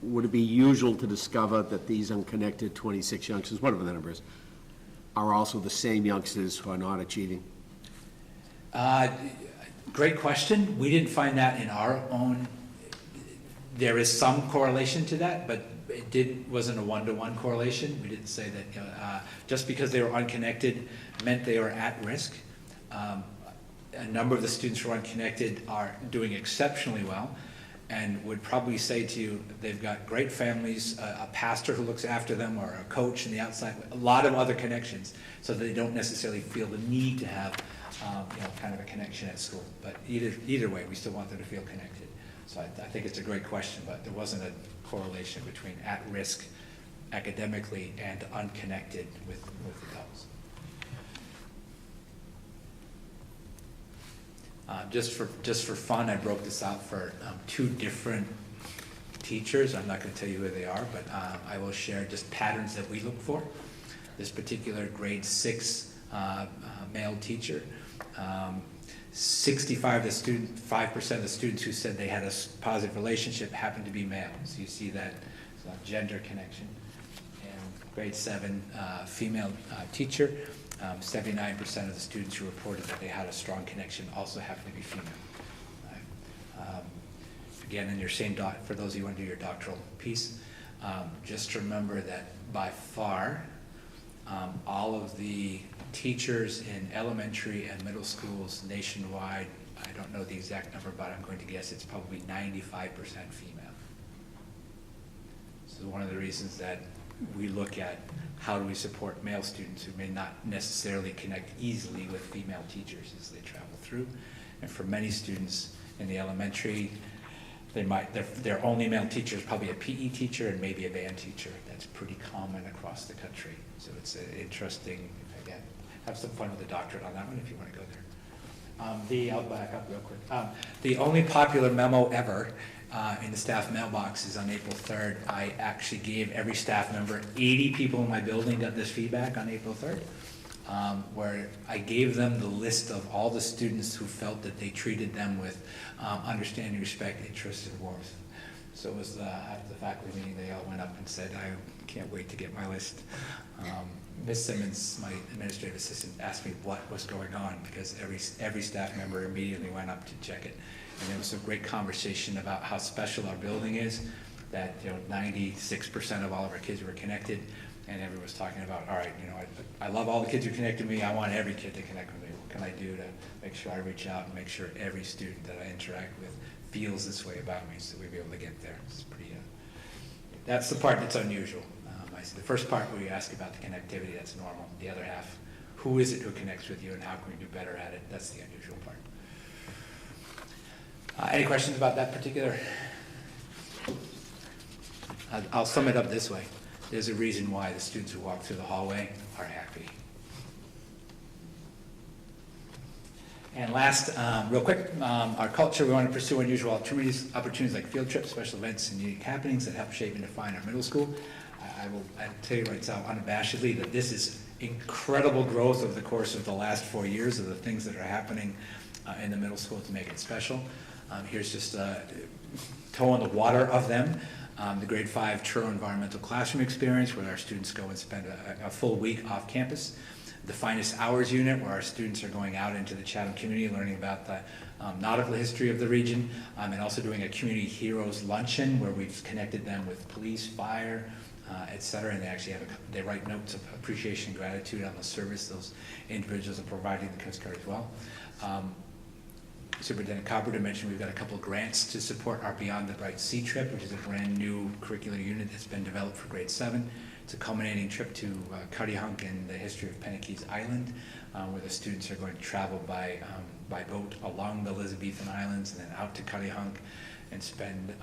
would it be usual to discover that these unconnected 26 youngsters, whatever the number is, are also the same youngsters who are not achieving? Great question. We didn't find that in our own. There is some correlation to that, but it wasn't a one-to-one correlation. We didn't say that just because they were unconnected meant they were at risk. A number of the students who are unconnected are doing exceptionally well and would probably say to you they've got great families, a pastor who looks after them, or a coach in the outside, a lot of other connections, so they don't necessarily feel the need to have kind of a connection at school. But either way, we still want them to feel connected. So I think it's a great question, but there wasn't a correlation between at-risk academically and unconnected with adults. Just for fun, I broke this out for 2 different teachers. I'm not going to tell you who they are, but I will share just patterns that we look for. This particular grade 6 male teacher, 5% of the students who said they had a positive relationship happened to be male. So you see that gender connection. And grade 7 female teacher, 79% of the students who reported that they had a strong connection also happened to be female. Again, in your same for those of you who want to do your doctoral piece, just remember that by far, all of the teachers in elementary and middle schools nationwide, I don't know the exact number, but I'm going to guess it's probably 95% female. So one of the reasons that we look at how do we support male students who may not necessarily connect easily with female teachers as they travel through. And for many students in the elementary, their only male teacher is probably a PE teacher and maybe a band teacher. That's pretty common across the country. So it's interesting. Again, have some fun with the doctorate on that one if you want to go there. I'll back up real quick. The only popular memo ever in the staff mailbox is on April 3rd. I actually gave every staff member, 80 people in my building got this feedback on April 3rd, where I gave them the list of all the students who felt that they treated them with understanding, respect, interest, and warmth. So it was after the faculty meeting, they all went up and said, I can't wait to get my list. Ms. Simmons, my administrative assistant, asked me what was going on because every staff member immediately went up to check it. And there was a great conversation about how special our building is, that 96% of all of our kids were connected, and everyone was talking about, all right, I love all the kids who connected with me, I want every kid to connect with me. What can I do to make sure I reach out and make sure every student that I interact with feels this way about me so we'll be able to get there. It's pretty, that's the part that's unusual. The first part where you ask about the connectivity, that's normal. The other half, who is it who connects with you and how can we do better at it? That's the unusual part. Any questions about that particular? I'll sum it up this way. There's a reason why the students who walk through the hallway are happy. And last, real quick, our culture, we want to pursue unusual opportunities like field trips, special events, and unique happenings that help shape and define our middle school. I'll tell you right now unabashedly that this is incredible growth over the course of the last 4 years of the things that are happening in the middle school to make it special. Here's just a toe in the water of them. The grade 5 Truro Environmental Classroom Experience, where our students go and spend a full week off campus. The Finest Hours Unit, where our students are going out into the Chatham community, learning about the nautical history of the region, and also doing a Community Heroes Luncheon, where we've connected them with police, fire, et cetera, and they actually they write notes of appreciation and gratitude on the service those individuals are providing the Coast Guard as well. Superintendent Carpenter mentioned we've got a couple of grants to support our Beyond the Bright Sea trip, which is a brand new curricular unit that's been developed for grade 7. It's a culminating trip to Cuttyhunk and the history of Penakees Island, where the students are going to travel by boat along the Elizabethan Islands and then out to Cuttyhunk and spend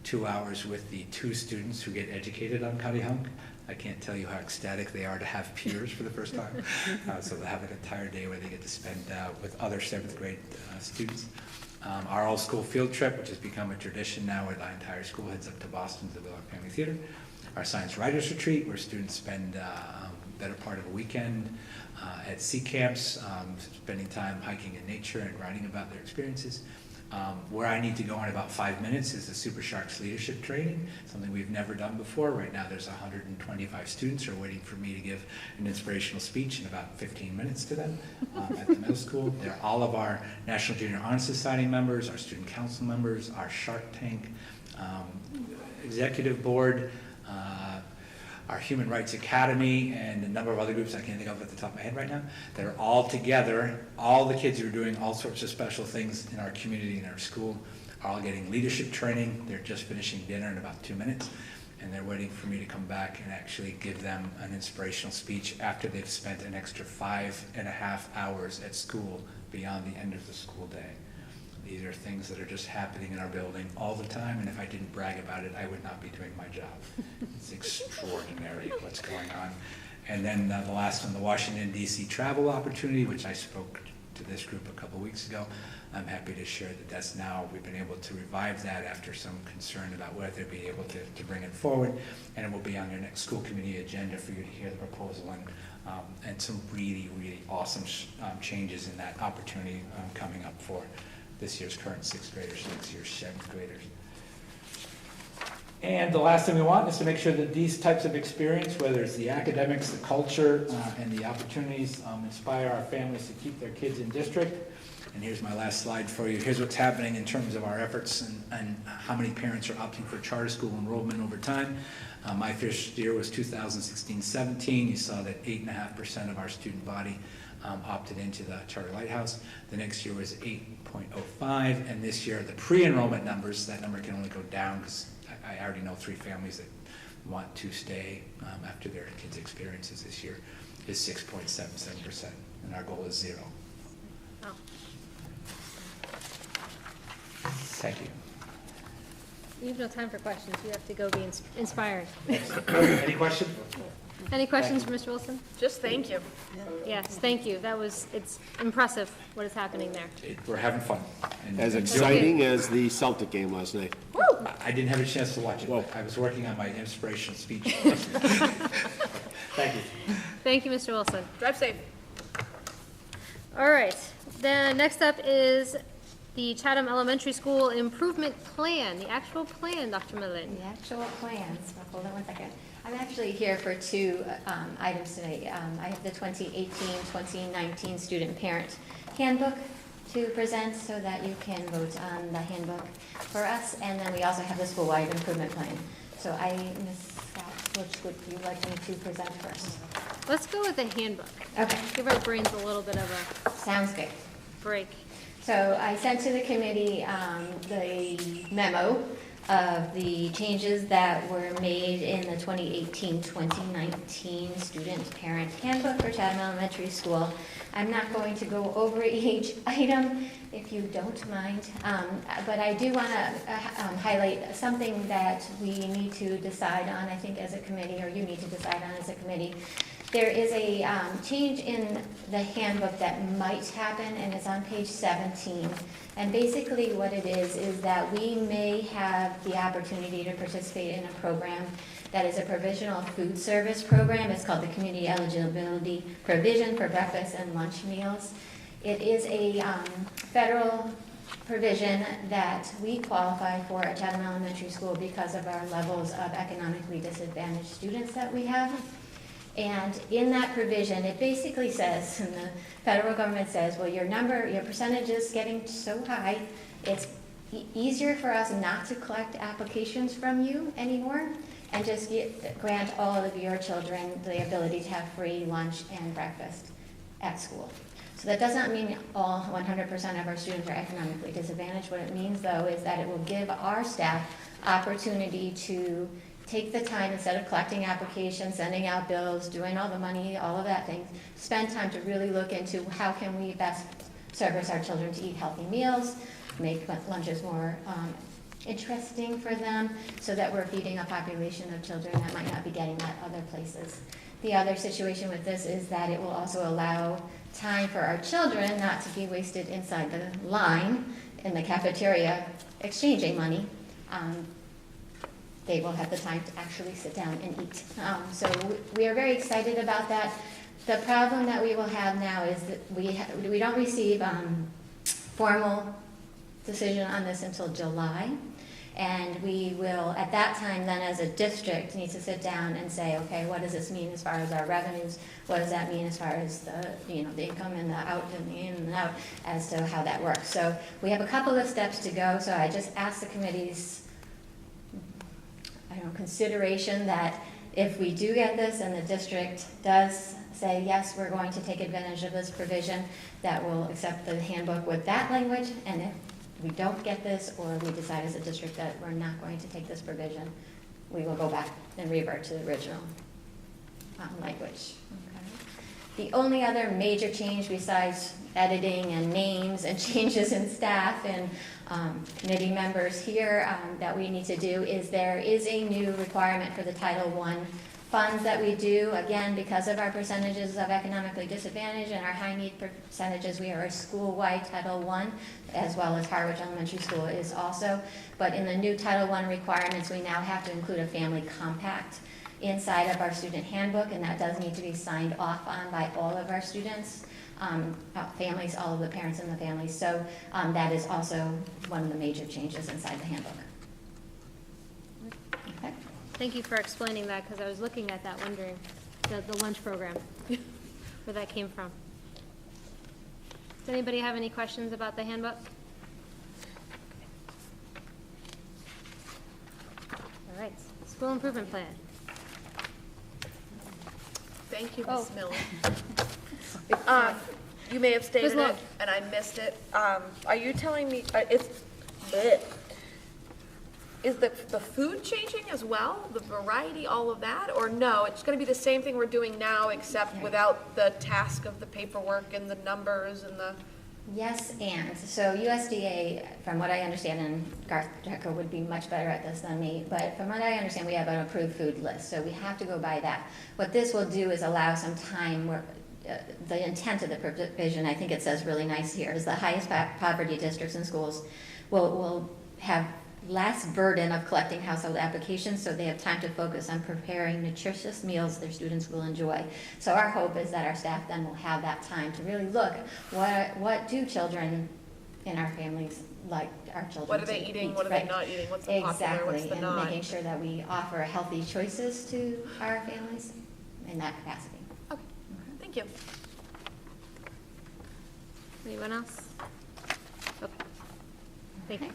2 hours with the 2 students who get educated on Cuttyhunk. I can't tell you how ecstatic they are to have peers for the first time. So they have an entire day where they get to spend with other 7th grade students. Our all-school field trip, which has become a tradition now where the entire school heads up to Boston to the Willock Family Theater. Our Science Writers Retreat, where students spend better part of a weekend at sea camps, spending time hiking in nature and writing about their experiences. Where I need to go in about 5 minutes is the Super Sharks leadership training, something we've never done before. Right now there's 125 students who are waiting for me to give an inspirational speech in about 15 minutes to them at the middle school. They're all of our National Junior Honor Society members, our student council members, our Shark Tank executive board, our Human Rights Academy, and a number of other groups I can't think of at the top of my head right now, that are all together. All the kids who are doing all sorts of special things in our community and our school are all getting leadership training. They're just finishing dinner in about 2 minutes. and they're waiting for me to come back and actually give them an inspirational speech after they've spent an extra 5.5 hours at school beyond the end of the school day. These are things that are just happening in our building all the time, and if I didn't brag about it, I would not be doing my job. It's extraordinary what's going on. And then the last one, the Washington DC travel opportunity, which I spoke to this group a couple weeks ago. I'm happy to share that that's now, we've been able to revive that after some concern about whether they'd be able to bring it forward. And it will be on your next school committee agenda for you to hear the proposal and some really, really awesome changes in that opportunity coming up for this year's current 6th graders, next year's 7th graders. And the last thing we want is to make sure that these types of experience, whether it's the academics, the culture, and the opportunities, inspire our families to keep their kids in district. And here's my last slide for you. Here's what's happening in terms of our efforts and how many parents are opting for charter school enrollment over time. My first year was 2016-17. You saw that 8.5% of our student body opted into the Charter Lighthouse. The next year was 8.05, and this year the pre-enrollment numbers, that number can only go down because I already know 3 families that want to stay after their kids' experiences this year, is 6.77%, and our goal is 0. Oh. Thank you. You have no time for questions. You have to go be inspired. Any questions? Any questions for Mr. Wilson? Just thank you. Yes, thank you. It's impressive what is happening there. We're having fun. As exciting as the Celtic game last night. I didn't have a chance to watch it. Whoa. I was working on my inspirational speech. Thank you. Thank you, Mr. Wilson. Drive safe. All right, then next up is the Chatham Elementary School Improvement Plan, the actual plan, Dr. Millen. The actual plans, well, hold on one second. I'm actually here for 2 items today. I have the 2018-2019 Student Parent Handbook to present so that you can vote on the handbook for us, and then we also have the school-wide improvement plan. So Ms. Scott, which would you like me to present first? Let's go with the handbook. Okay. Give our brains a little bit of a Sounds good. break. So I sent to the committee the memo of the changes that were made in the 2018-2019 Student Parent Handbook for Chatham Elementary School. I'm not going to go over each item, if you don't mind, but I do want to highlight something that we need to decide on, I think, as a committee, or you need to decide on as a committee. There is a change in the handbook that might happen, and it's on page 17. And basically what it is that we may have the opportunity to participate in a program that is a provisional food service program. It's called the Community Eligibility Provision for Breakfast and Lunch Meals. It is a federal provision that we qualify for at Chatham Elementary School because of our levels of economically disadvantaged students that we have. And in that provision, it basically says, and the federal government says, well, your percentage is getting so high, it's easier for us not to collect applications from you anymore and just grant all of your children the ability to have free lunch and breakfast at school. So that does not mean all 100% of our students are economically disadvantaged. What it means, though, is that it will give our staff opportunity to take the time, instead of collecting applications, sending out bills, doing all the money, all of that thing, spend time to really look into how can we best service our children to eat healthy meals, make lunches more interesting for them, so that we're feeding a population of children that might not be getting that other places. The other situation with this is that it will also allow time for our children not to be wasted inside the line in the cafeteria exchanging money. They will have the time to actually sit down and eat. So we are very excited about that. The problem that we will have now is that we don't receive formal decision on this until July. And we will, at that time, then as a district, need to sit down and say, okay, what does this mean as far as our revenues? What does that mean as far as the income and the out and the in and out as to how that works? So we have a couple of steps to go. So I just asked the committee's consideration that if we do get this and the district does say, yes, we're going to take advantage of this provision, that we'll accept the handbook with that language. And if we don't get this, or we decide as a district that we're not going to take this provision, we will go back and revert to the original language. Okay. The only other major change besides editing and names and changes in staff and committee members here that we need to do is there is a new requirement for the Title I funds that we do. Again, because of our percentages of economically disadvantaged and our high need percentages, we are a school-wide Title I, as well as Harwich Elementary School is also. But in the new Title I requirements, we now have to include a family compact inside of our student handbook, and that does need to be signed off on by all of our students, families, all of the parents in the families. So that is also one of the major changes inside the handbook. Okay. Thank you for explaining that, because I was looking at that, wondering, the lunch program, where that came from. Does anybody have any questions about the handbook? All right, school improvement plan. Thank you, Oh. Ms. Miller. You may have stated Ms. Lo- it, and I missed it. Are you telling me, bleh. Is the food changing as well? The variety, all of that? Or no, it's gonna be the same thing we're doing now, except without the task of the paperwork and the numbers and the... Yes, and so USDA, from what I understand, and Garth Drecker would be much better at this than me, but from what I understand, we have an approved food list, so we have to go by that. What this will do is allow some time where the intent of the provision, I think it says really nice here, is the highest poverty districts and schools will have less burden of collecting household applications, so they have time to focus on preparing nutritious meals their students will enjoy. So our hope is that our staff then will have that time to really look, what do children in our families like our children What are they to eating? eat, what are right? they not eating? What's the popular? What's the Exactly, not? and making sure that we offer healthy choices to our families in that capacity. Okay, thank you. Anyone else? Okay. Thank you. All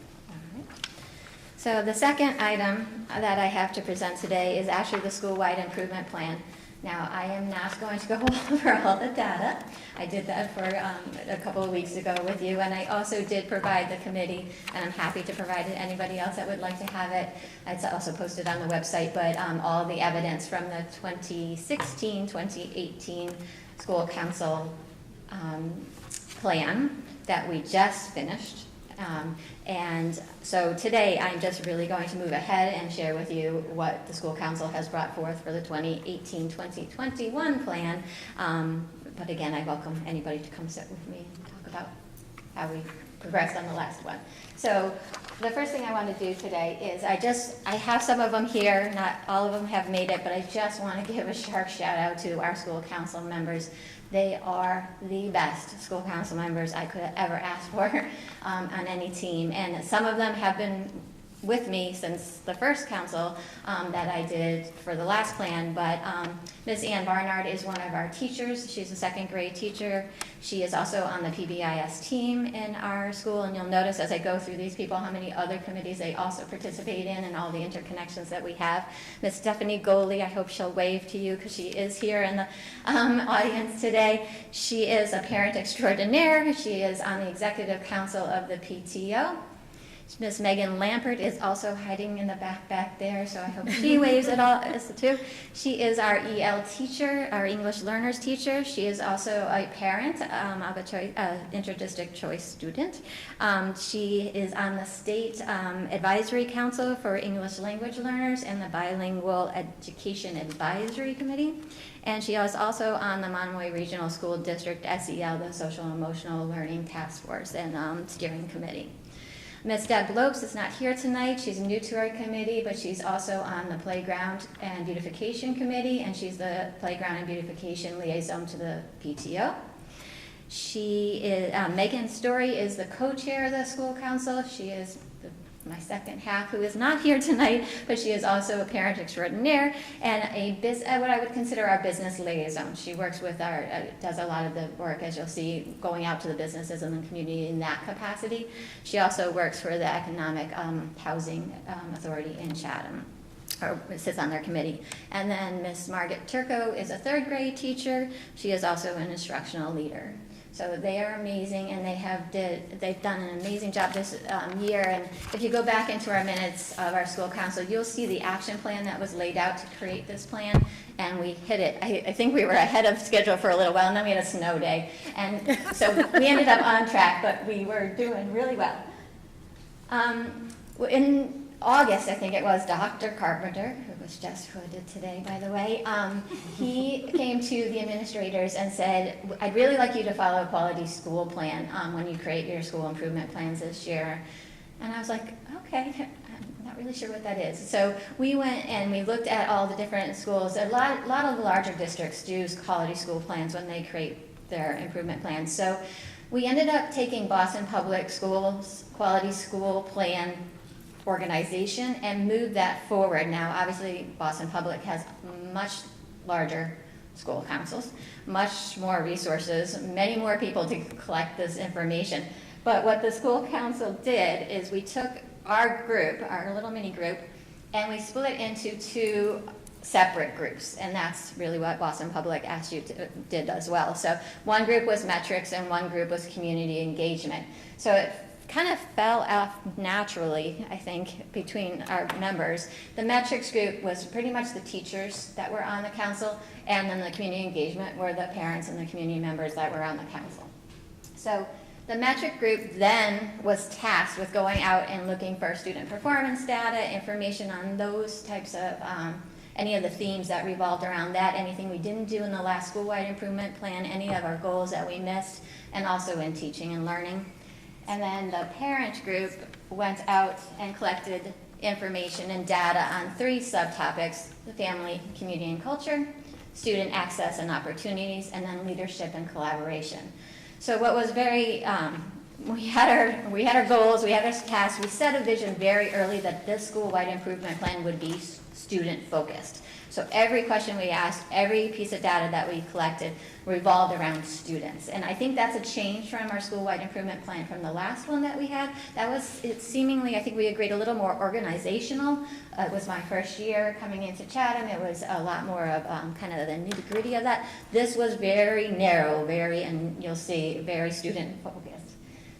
right. So the second item that I have to present today is actually the school-wide improvement plan. Now, I am not going to go over all the data. I did that for a couple of weeks ago with you, and I also did provide the committee, and I'm happy to provide it to anybody else that would like to have it. It's also posted on the website, but all the evidence from the 2016-2018 school council plan that we just finished. And so today, I'm just really going to move ahead and share with you what the school council has brought forth for the 2018-2021 plan. But again, I welcome anybody to come sit with me and talk about how we progressed on the last one. So the first thing I want to do today is I have some of them here, not all of them have made it, but I just want to give a sharp shout out to our school council members. They are the best school council members I could have ever asked for on any team. And some of them have been with me since the first council that I did for the last plan, but Ms. Ann Barnard is one of our teachers. She's a second grade teacher. She is also on the PBIS team in our school, and you'll notice as I go through these people how many other committees they also participate in and all the interconnections that we have. Ms. Stephanie Goley, I hope she'll wave to you because she is here in the audience today. She is a parent extraordinaire. She is on the executive council of the PTO. Ms. Megan Lampert is also hiding in the back there, so I hope she waves at all as too. She is our EL teacher, our English learners teacher. She is also a parent of a interdistrict choice student. She is on the state advisory council for English language learners and the bilingual education advisory committee. And she is also on the Monomoy Regional School District SEL, the social and emotional learning task force and steering committee. Ms. Deb Lopes is not here tonight. She's new to our committee, but she's also on the Playground and Beautification Committee, and she's the Playground and Beautification Liaison to the PTO. She is, Megan Story is the co-chair of the school council. She is my second half, who is not here tonight, but she is also a parent extraordinaire and what I would consider our business liaison. She works with does a lot of the work, as you'll see, going out to the businesses in the community in that capacity. She also works for the Economic Housing Authority in Chatham, or sits on their committee. And then Miss Margaret Turco is a third grade teacher. She is also an instructional leader. So they are amazing, and they've done an amazing job this year. And if you go back into our minutes of our school council, you'll see the action plan that was laid out to create this plan, and we hit it. I think we were ahead of schedule for a little while, and then we had a snow day. And so we ended up on track, but we were doing really well. In August, I think it was, Dr. Carpenter, who was just hooded today, by the way, he came to the administrators and said, I'd really like you to follow a quality school plan when you create your school improvement plans this year. And I was like, okay, I'm not really sure what that is. So we went and we looked at all the different schools. A lot of the larger districts do quality school plans when they create their improvement plans. So we ended up taking Boston Public Schools quality school plan organization and move that forward. Now, obviously, Boston Public has much larger school councils, much more resources, many more people to collect this information. But what the school council did is we took our group, our little mini group, and we split it into 2 separate groups, and that's really what Boston Public asked you to did as well. So one group was metrics and one group was community engagement. So it kind of fell off naturally, I think, between our members. The metrics group was pretty much the teachers that were on the council, and then the community engagement were the parents and the community members that were on the council. So the metric group then was tasked with going out and looking for student performance data, information on those types of, any of the themes that revolved around that, anything we didn't do in the last school-wide improvement plan, any of our goals that we missed, and also in teaching and learning. And then the parent group went out and collected information and data on 3 subtopics: the family, community, and culture, student access and opportunities, and then leadership and collaboration. So what was very, we had our goals, we had our tasks, we set a vision very early that this school-wide improvement plan would be student-focused. So every question we asked, every piece of data that we collected revolved around students. And I think that's a change from our school-wide improvement plan from the last one that we had. That was, it seemingly, I think we agreed, a little more organizational. It was my first year coming into Chatham. It was a lot more of kind of the nitty-gritty of that. This was very narrow, and you'll see, very student-focused.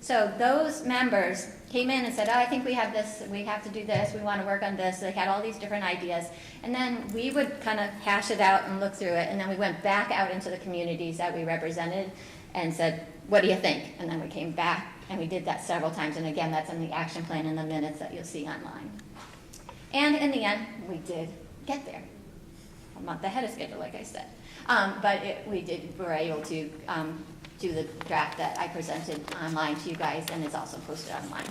So those members came in and said, oh, I think we have this, we have to do this, we want to work on this. They had all these different ideas. And then we would kind of hash it out and look through it. And then we went back out into the communities that we represented and said, what do you think? And then we came back and we did that several times. And again, that's in the action plan in the minutes that you'll see online. And in the end, we did get there. A month ahead of schedule, like I said. But we were able to do the draft that I presented online to you guys, and it's also posted online.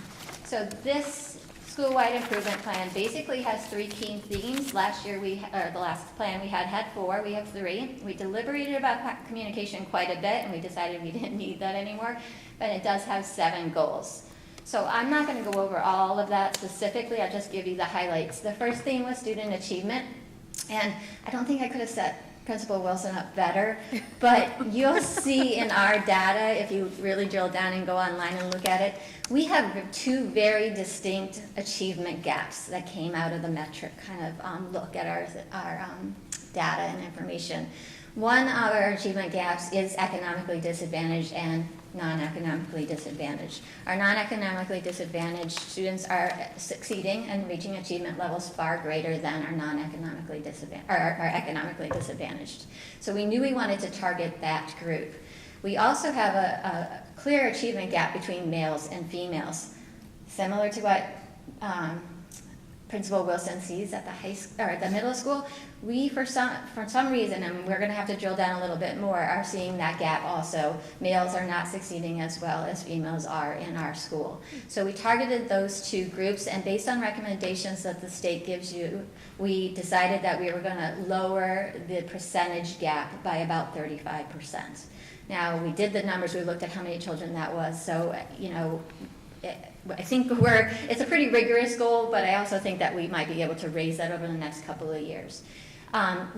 So this school-wide improvement plan basically has 3 key themes. Last year, the last plan we had 4. We have 3. We deliberated about communication quite a bit, and we decided we didn't need that anymore. But it does have 7 goals. So I'm not going to go over all of that specifically. I'll just give you the highlights. The first theme was student achievement, and I don't think I could have set Principal Wilson up better, but you'll see in our data, if you really drill down and go online and look at it, we have 2 very distinct achievement gaps that came out of the metric kind of look at our data and information. One of our achievement gaps is economically disadvantaged and non-economically disadvantaged. Our non-economically disadvantaged students are succeeding and reaching achievement levels far greater than our non-economically disadvantaged, or our economically disadvantaged. So we knew we wanted to target that group. We also have a clear achievement gap between males and females, similar to what Principal Wilson sees at the middle school. We, for some reason, and we're going to have to drill down a little bit more, are seeing that gap also. Males are not succeeding as well as females are in our school. So we targeted those 2 groups, and based on recommendations that the state gives you, we decided that we were going to lower the percentage gap by about 35%. Now, we did the numbers, we looked at how many children that was, so, I think it's a pretty rigorous goal, but I also think that we might be able to raise that over the next couple of years.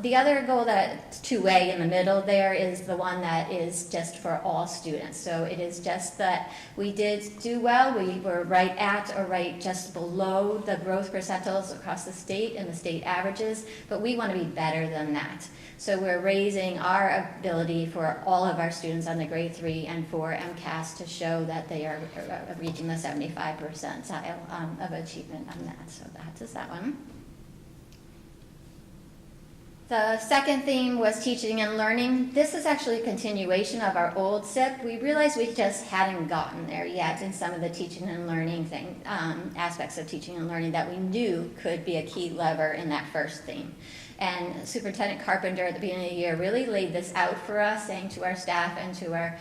The other goal that's 2A in the middle there is the one that is just for all students. So it is just that we did do well. We were right at or right just below the growth percentiles across the state and the state averages, but we want to be better than that. So we're raising our ability for all of our students on the grade 3 and 4 MCAS to show that they are reaching the 75 percentile of achievement on that. So that is that one. The second theme was teaching and learning. This is actually a continuation of our old SIP. We realized we just hadn't gotten there yet in some of the teaching and learning aspects of teaching and learning that we knew could be a key lever in that first theme. And Superintendent Carpenter at the beginning of the year really laid this out for us, saying to our staff and to our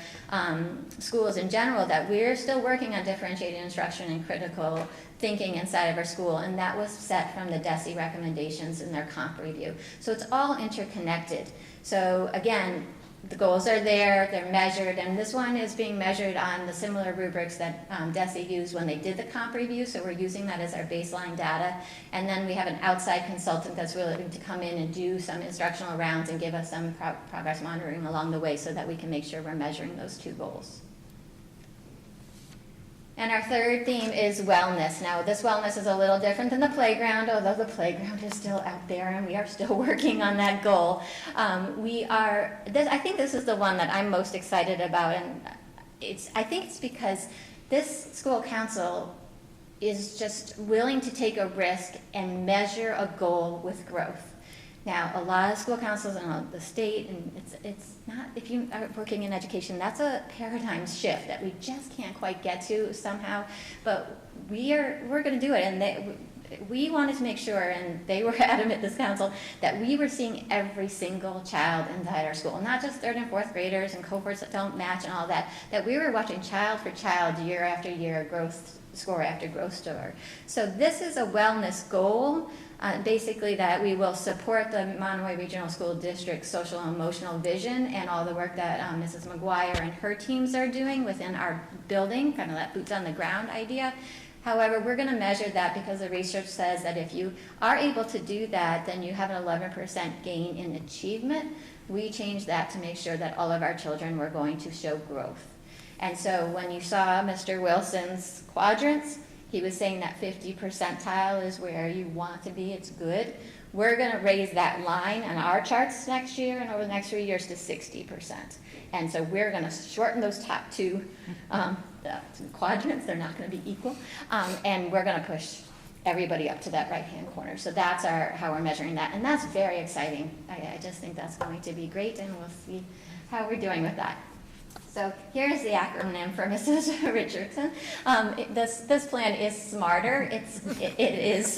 schools in general that we're still working on differentiated instruction and critical thinking inside of our school, and that was set from the DESE recommendations in their comp review. So it's all interconnected. So again, the goals are there, they're measured, and this one is being measured on the similar rubrics that DESE used when they did the comp review, so we're using that as our baseline data. And then we have an outside consultant that's willing to come in and do some instructional rounds and give us some progress monitoring along the way so that we can make sure we're measuring those two goals. And our third theme is wellness. Now, this wellness is a little different than the playground, although the playground is still out there and we are still working on that goal. I think this is the one that I'm most excited about, and I think it's because this school council is just willing to take a risk and measure a goal with growth. Now, a lot of school councils in the state, and it's not, if you are working in education, that's a paradigm shift that we just can't quite get to somehow, but we're going to do it. And we wanted to make sure, and they were adamant, this council, that we were seeing every single child inside our school, not just third and fourth graders and cohorts that don't match and all that we were watching child for child, year after year, growth score after growth score. So this is a wellness goal. Basically that we will support the Monomoy Regional School District's social and emotional vision and all the work that Mrs. McGuire and her teams are doing within our building, kind of that boots on the ground idea. However, we're going to measure that because the research says that if you are able to do that, then you have an 11% gain in achievement. We changed that to make sure that all of our children were going to show growth. And so when you saw Mr. Wilson's quadrants, he was saying that 50 percentile is where you want to be, it's good. We're going to raise that line on our charts next year and over the next 3 years to 60%. And so we're going to shorten those top two quadrants, they're not going to be equal, and we're going to push everybody up to that right-hand corner. So that's how we're measuring that, and that's very exciting. I just think that's going to be great, and we'll see how we're doing with that. So here's the acronym for Mrs. Richardson. This plan is smarter. It is.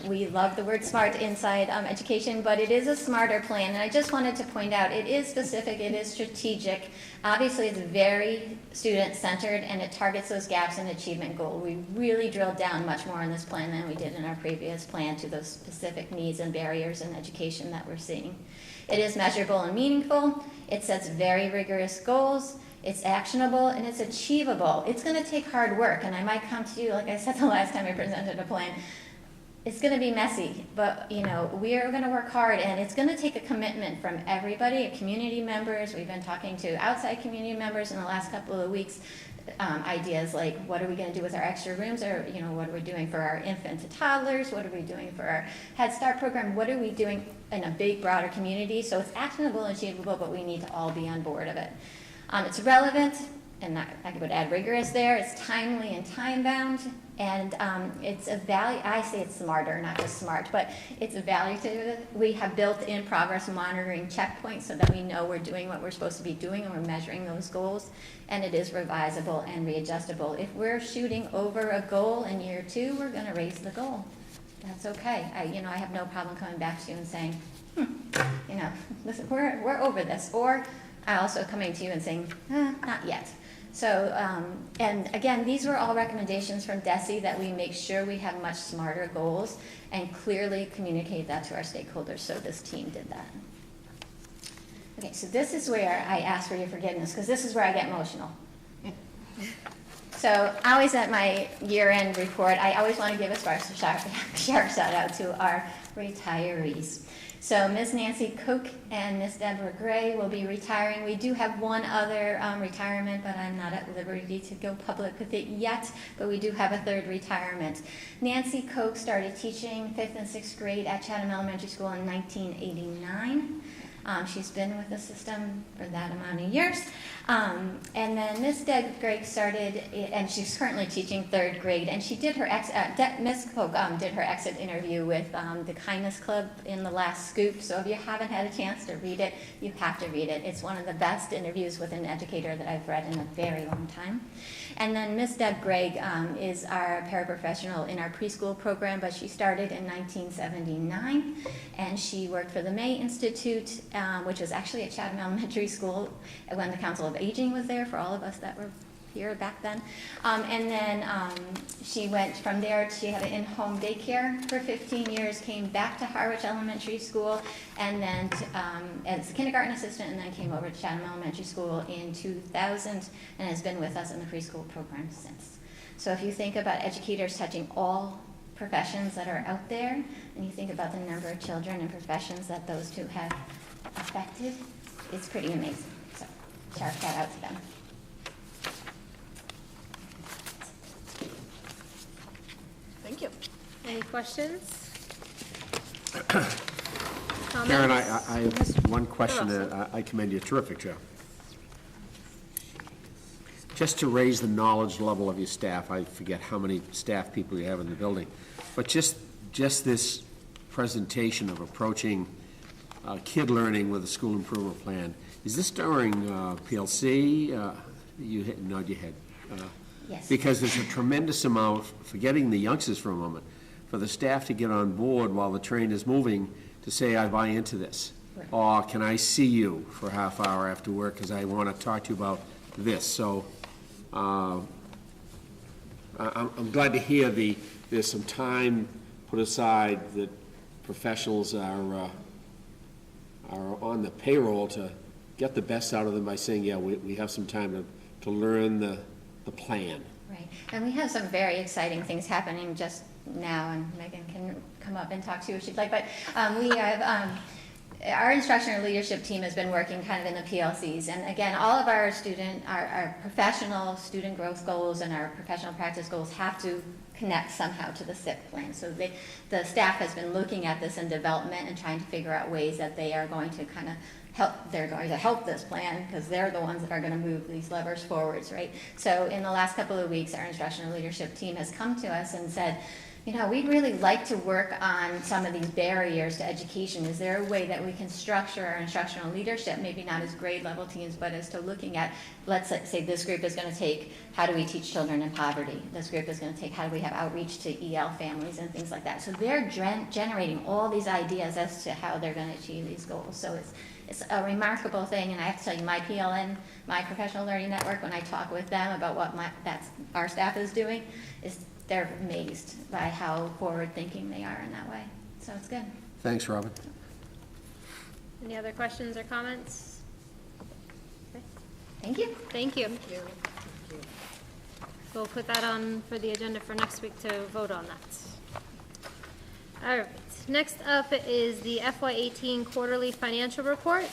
We love the word smart inside education, but it is a smarter plan. And I just wanted to point out, it is specific, it is strategic. Obviously, it's very student-centered, and it targets those gaps in achievement goal. We really drilled down much more in this plan than we did in our previous plan to those specific needs and barriers in education that we're seeing. It is measurable and meaningful. It sets very rigorous goals. It's actionable and it's achievable. It's going to take hard work, and I might come to you, like I said the last time I presented a plan. It's going to be messy, but we are going to work hard, and it's going to take a commitment from everybody, community members. We've been talking to outside community members in the last couple of weeks. Ideas like, what are we going to do with our extra rooms, or what are we doing for our infant to toddlers, what are we doing for our Head Start program, what are we doing in a big broader community. So it's actionable and achievable, but we need to all be on board of it. It's relevant, and I would add rigorous there. It's timely and time bound, and it's a value. I say it's smarter, not just smart, but it's a value to it. We have built-in progress monitoring checkpoints so that we know we're doing what we're supposed to be doing and we're measuring those goals. And it is revisable and readjustable. If we're shooting over a goal in year 2, we're going to raise the goal. That's okay. I have no problem coming back to you and saying, listen, we're over this. Or I also coming to you and saying, not yet. So, and again, these were all recommendations from DESE that we make sure we have much smarter goals and clearly communicate that to our stakeholders. So this team did that. Okay, so this is where I ask for your forgiveness, because this is where I get emotional. So always at my year-end report, I always want to give a special shout out to our retirees. So Ms. Nancy Cook and Ms. Deborah Gray will be retiring. We do have one other retirement, but I'm not at liberty to go public with it yet, but we do have a third retirement. Nancy Cook started teaching 5th and 6th grade at Chatham Elementary School in 1989. She's been with the system for that amount of years. And then Ms. Deb Gregg started, and she's currently teaching 3rd grade, and she did her Ms. Cook did her exit interview with the Kindness Club in the last scoop. So if you haven't had a chance to read it, you have to read it. It's one of the best interviews with an educator that I've read in a very long time. And then Ms. Deb Gregg is our paraprofessional in our preschool program, but she started in 1979, and she worked for the May Institute, which was actually at Chatham Elementary School when the Council of Aging was there, for all of us that were here back then. And then she went from there, she had an in-home daycare for 15 years, came back to Harwich Elementary School, and then as a kindergarten assistant, and then came over to Chatham Elementary School in 2000, and has been with us in the preschool program since. So if you think about educators touching all professions that are out there, and you think about the number of children and professions that those two have affected, it's pretty amazing. So shout out to them. Thank you. Any questions? Karen, I Comments? have one question, Sure. and I commend you, terrific job. Just to raise the knowledge level of your staff, I forget how many staff people you have in the building, but just this presentation of approaching kid learning with a school improvement plan, is this during PLC? You nod your head. Yes. Because there's a tremendous amount, forgetting the youngsters for a moment, for the staff to get on board while the train is moving to say, I buy into this. Right. Or can I see you for a half hour after work because I want to talk to you about this. So I'm glad to hear there's some time put aside that professionals are on the payroll to get the best out of them by saying, yeah, we have some time to learn the plan. Right, and we have some very exciting things happening just now, and Megan can come up and talk to you if she'd like, but we have, our instructional leadership team has been working kind of in the PLCs, and again, all of our professional student growth goals and our professional practice goals have to connect somehow to the SIP plan. So the staff has been looking at this in development and trying to figure out ways that they are going to kind of help this plan, because they're the ones that are going to move these levers forwards, right? So in the last couple of weeks, our instructional leadership team has come to us and said, you know, we'd really like to work on some of these barriers to education. Is there a way that we can structure our instructional leadership, maybe not as grade level teams, but as to looking at, let's say this group is going to take, how do we teach children in poverty? This group is going to take, how do we have outreach to EL families and things like that. So they're generating all these ideas as to how they're going to achieve these goals. So it's a remarkable thing, and I have to tell you, my PLN, my Professional Learning Network, when I talk with them about what our staff is doing, they're amazed by how forward-thinking they are in that way. So it's good. Thanks, Robin. Any other questions or comments? Okay. Thank you. Thank you. We'll put that on for the agenda for next week to vote on that. All right. Next up is the FY18 quarterly financial report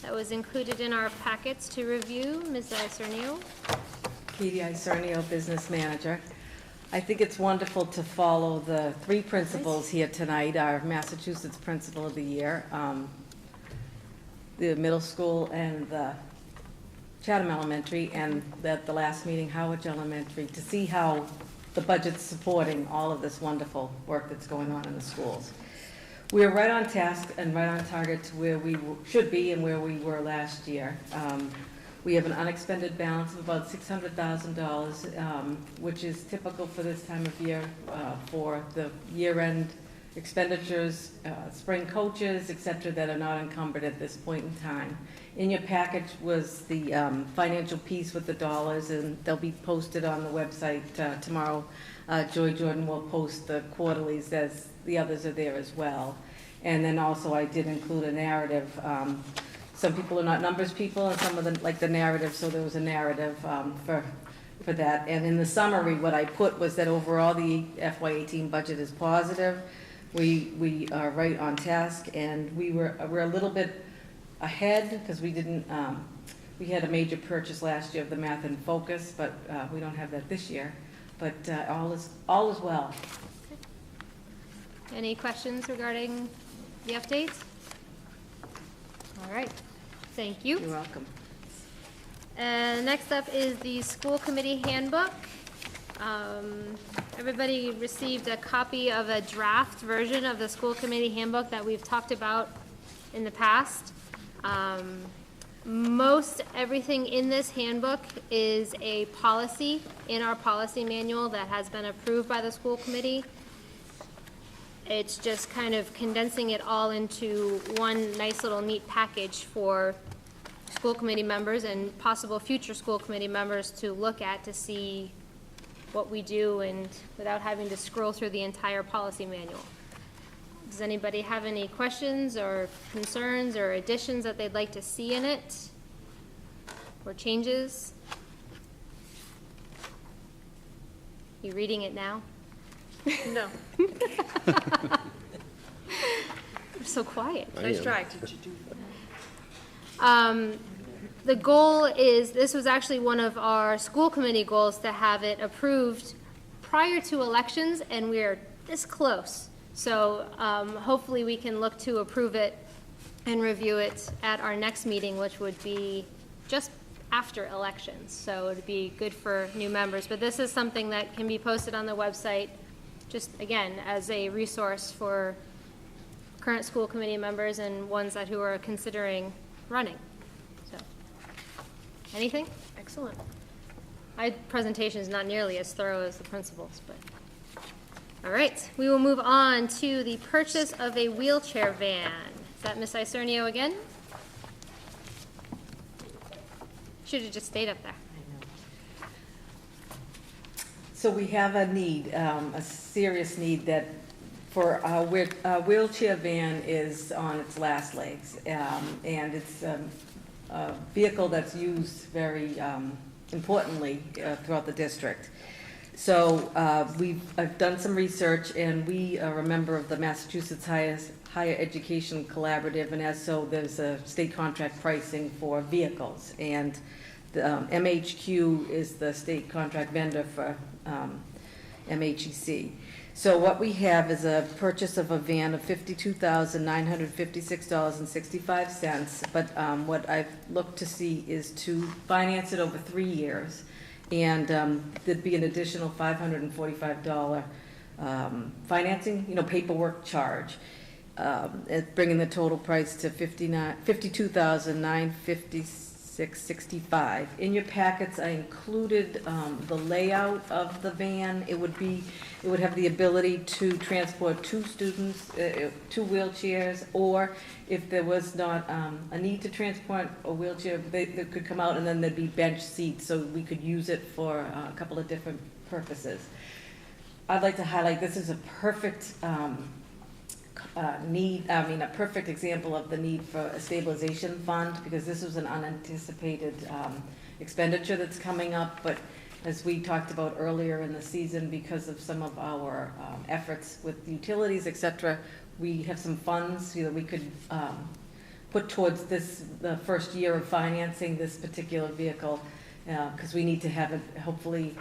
that was included in our packets to review. Ms. Isernio. Katie Isernio, Business Manager. I think it's wonderful to follow the three principals here tonight, our Massachusetts Principal of the Year, the middle school and the Chatham Elementary, and at the last meeting, Howard Elementary, to see how the budget's supporting all of this wonderful work that's going on in the schools. We're right on task and right on target to where we should be and where we were last year. We have an unexpended balance of about $600,000, which is typical for this time of year for the year-end expenditures, spring coaches, et cetera, that are not encumbered at this point in time. In your package was the financial piece with the dollars, and they'll be posted on the website tomorrow. Joy Jordan will post the quarterlies, as the others are there as well. And then also I did include a narrative. Some people are not numbers people, and some of them like the narrative, so there was a narrative for for that. And in the summary, what I put was that overall, the FY18 budget is positive. We are right on task, and we're a little bit ahead, because we didn't, we had a major purchase last year of the Math and Focus, but we don't have that this year. But all is well. Any questions regarding the updates? All right, thank you. You're welcome. And next up is the school committee handbook. Everybody received a copy of a draft version of the school committee handbook that we've talked about in the past. Most everything in this handbook is a policy in our policy manual that has been approved by the school committee. It's just kind of condensing it all into one nice little neat package for school committee members and possible future school committee members to look at to see what we do and without having to scroll through the entire policy manual. Does anybody have any questions or concerns or additions that they'd like to see in it? Or changes? You reading it now? No. You're so quiet. Nice try. The goal is, this was actually one of our school committee goals, to have it approved prior to elections, and we're this close. So hopefully we can look to approve it and review it at our next meeting, which would be just after elections. So it'd be good for new members. But this is something that can be posted on the website, just again, as a resource for current school committee members and ones who are considering running. So, anything? Excellent. My presentation is not nearly as thorough as the principal's, but. All right, we will move on to the purchase of a wheelchair van. Is that Ms. Isernio again? Should have just stayed up there. So we have a need, a serious need, that for our wheelchair van is on its last legs. And it's a vehicle that's used very importantly throughout the district. So I've done some research, and we are a member of the Massachusetts Higher Education Collaborative, and as so, there's a state contract pricing for vehicles. And the MHQ is the state contract vendor for MHEC. So what we have is a purchase of a van of $52,956.65, but what I've looked to see is to finance it over 3 years, and there'd be an additional $545 financing, paperwork charge, bringing the total price to $52,956.65. In your packets, I included the layout of the van. It would have the ability to transport 2 students, 2 wheelchairs, or if there was not a need to transport a wheelchair, they could come out, and then there'd be bench seats, so we could use it for a couple of different purposes. I'd like to highlight, this is a perfect a perfect example of the need for a stabilization fund, because this was an unanticipated expenditure that's coming up, but as we talked about earlier in the season, because of some of our efforts with utilities, et cetera, we have some funds that we could put towards the first year of financing this particular vehicle, because we need to have it hopefully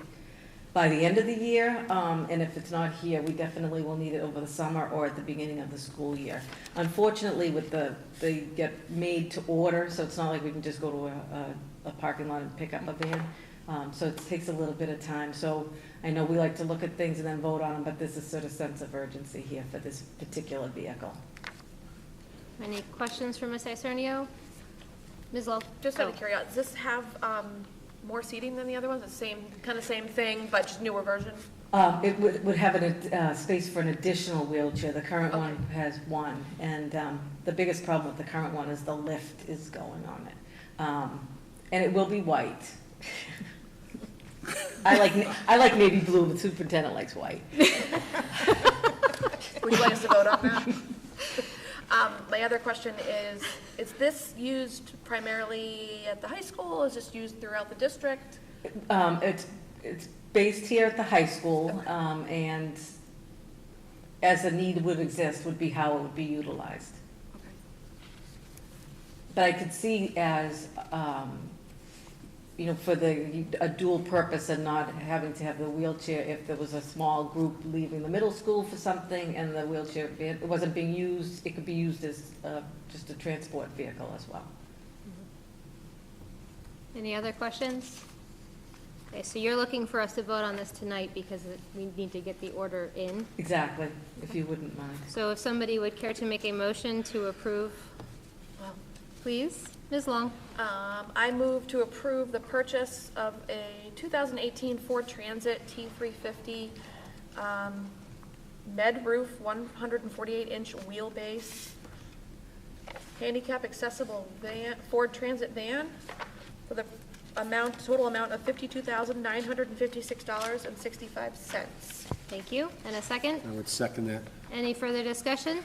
by the end of the year, and if it's not here, we definitely will need it over the summer or at the beginning of the school year. Unfortunately, they get made to order, so it's not like we can just go to a parking lot and pick up a van. So it takes a little bit of time. So I know we like to look at things and then vote on them, but there's a sort of sense of urgency here for this particular vehicle. Any questions for Ms. Isernio? Ms. Love? Just out of curiosity, does this have more seating than the other ones? The same thing, but just newer version? It would have a space for an additional wheelchair. The current one has one, and the biggest problem with the current one is the lift is going on it. And it will be white. I like navy blue, the superintendent likes white. Would you like us to vote on that? My other question is this used primarily at the high school? Is this used throughout the district? it's based here at the high school, and as a need would exist, would be how it would be utilized. But I could see as, for a dual purpose and not having to have the wheelchair, if there was a small group leaving the middle school for something and the wheelchair, it wasn't being used, it could be used as just a transport vehicle as well. Any other questions? Okay, so you're looking for us to vote on this tonight because we need to get the order in. Exactly, if you wouldn't mind. So if somebody would care to make a motion to approve, please, Ms. Long. I move to approve the purchase of a 2018 Ford Transit T350 med roof 148-inch wheelbase handicap accessible van, Ford Transit van for the total amount of $52,956.65. Thank you. And a second? I would second that. Any further discussion?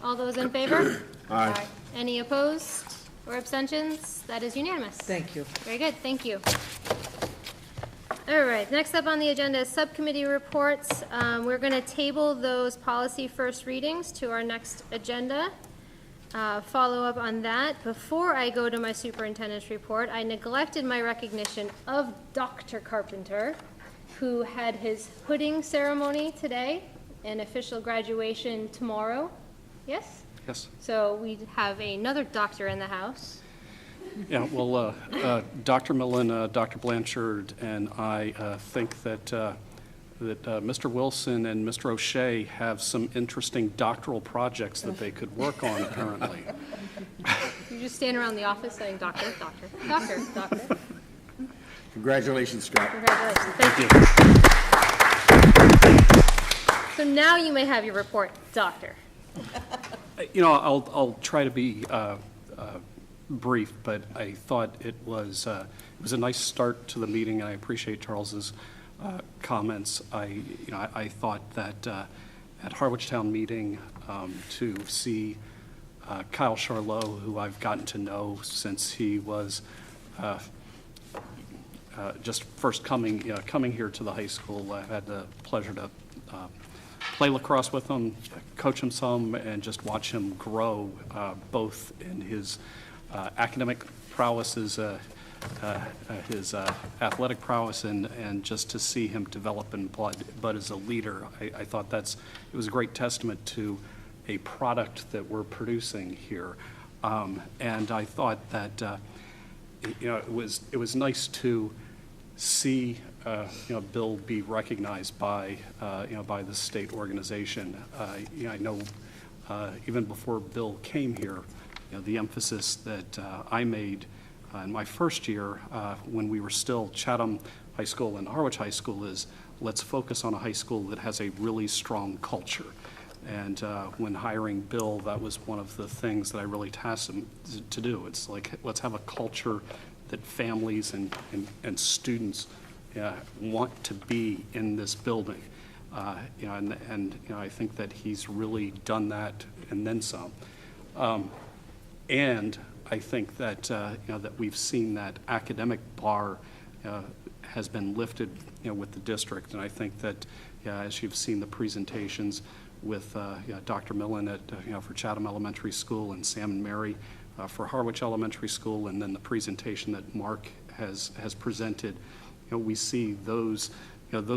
All those in favor? Aye. Any opposed or abstentions? That is unanimous. Thank you. Very good, thank you. All right, next up on the agenda is subcommittee reports. We're going to table those policy first readings to our next agenda. Follow up on that. Before I go to my superintendent's report, I neglected my recognition of Dr. Carpenter, who had his hooding ceremony today and official graduation tomorrow. Yes? Yes. So we have another doctor in the house. Yeah, well, Dr. Millen, Dr. Blanchard, and I think that Mr. Wilson and Mr. O'Shea have some interesting doctoral projects that they could work on currently. You just stand around the office saying, doctor, doctor, doctor, doctor. Congratulations, Scott. Congratulations, thank you. So now you may have your report, doctor. I'll try to be brief, but I thought it was a nice start to the meeting, and I appreciate Charles's comments. I thought that at Harwich Town meeting to see Kyle Charlot, who I've gotten to know since he was just first coming here to the high school. I've had the pleasure to play lacrosse with him, coach him some, and just watch him grow, both in his academic prowess, his athletic prowess, and just to see him develop in but as a leader. I thought it was a great testament to a product that we're producing here. And I thought that it was nice to see Bill be recognized by the state organization. I know even before Bill came here, the emphasis that I made in my first year when we were still Chatham High School and Harwich High School is let's focus on a high school that has a really strong culture. And when hiring Bill, that was one of the things that I really tasked him to do. It's like, let's have a culture that families and students want to be in this building. I think that he's really done that and then some. And I think that that we've seen that academic bar has been lifted with the district, and I think that as you've seen the presentations with Dr. Millen for Chatham Elementary School and Sam and Mary for Harwich Elementary School, and then the presentation that Mark has presented, we see those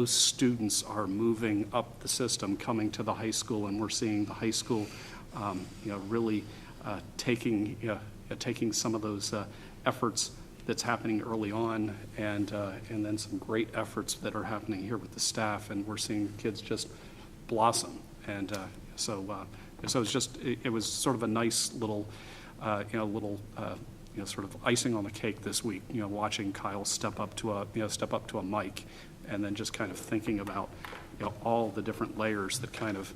students are moving up the system, coming to the high school, and we're seeing the high school really taking some of those efforts that's happening early on, and then some great efforts that are happening here with the staff, and we're seeing kids just blossom. And so it was sort of a nice little sort of icing on the cake this week, watching Kyle step up to a mic, and then just kind of thinking about all the different layers that kind of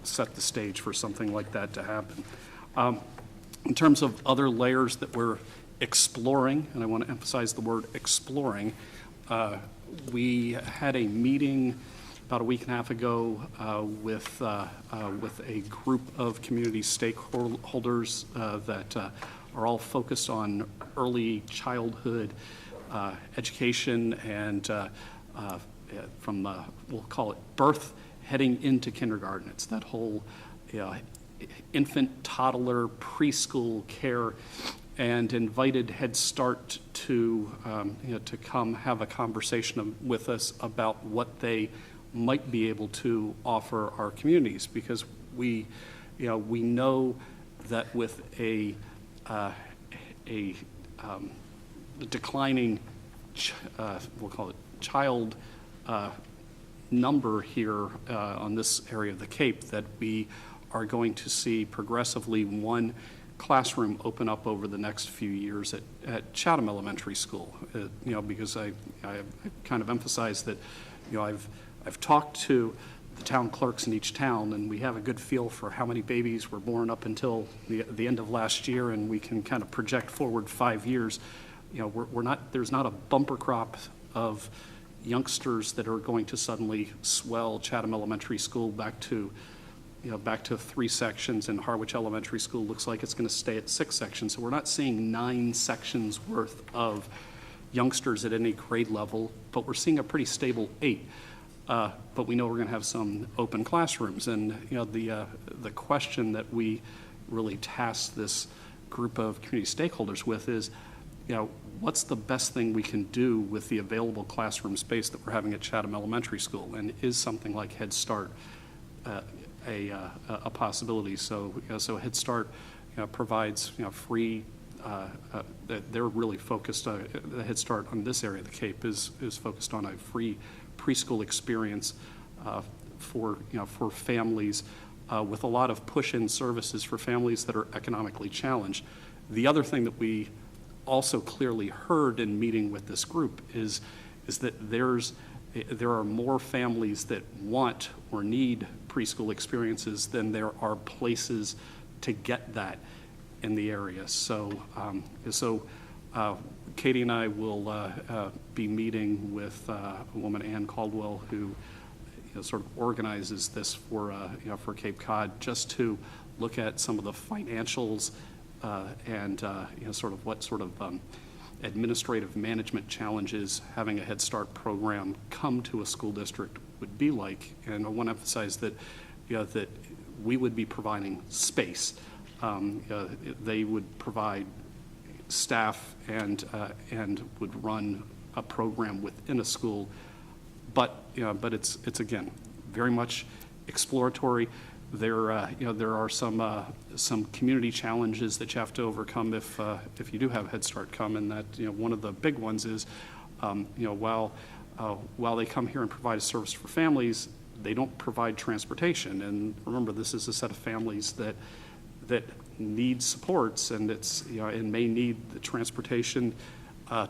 set the stage for something like that to happen. In terms of other layers that we're exploring, and I want to emphasize the word exploring, we had a meeting about a week and a half ago with a group of community stakeholders that are all focused on early childhood education and from, we'll call it birth heading into kindergarten. It's that whole infant, toddler, preschool care, and invited Head Start to, to come have a conversation with us about what they might be able to offer our communities, because we know that with a declining, we'll call it child number here on this area of the Cape, that we are going to see progressively one classroom open up over the next few years at Chatham Elementary School. Because I kind of emphasize that, I've talked to the town clerks in each town, and we have a good feel for how many babies were born up until the end of last year, and we can kind of project forward 5 years. There's not a bumper crop of youngsters that are going to suddenly swell Chatham Elementary School back to 3 sections, and Harwich Elementary School looks like it's going to stay at 6 sections. So we're not seeing 9 sections worth of youngsters at any grade level, but we're seeing a pretty stable 8. But we know we're going to have some open classrooms, and the question that we really task this group of community stakeholders with is, what's the best thing we can do with the available classroom space that we're having at Chatham Elementary School, and is something like Head Start a possibility? So Head Start provides free. They're really focused. The Head Start on this area of the Cape is focused on a free preschool experience for families, with a lot of push-in services for families that are economically challenged. The other thing that we also clearly heard in meeting with this group is that there are more families that want or need preschool experiences than there are places to get that in the area. So Katie and I will be meeting with a woman, Ann Caldwell, who sort of organizes this for Cape Cod, just to look at some of the financials and sort of what sort of administrative management challenges having a Head Start program come to a school district would be like. And I want to emphasize that that we would be providing space. They would provide staff and would run a program within a school, but it's again very much exploratory. There are some community challenges that you have to overcome if you do have Head Start come, and that one of the big ones is while they come here and provide a service for families, they don't provide transportation. And remember, this is a set of families that need supports, and and may need the transportation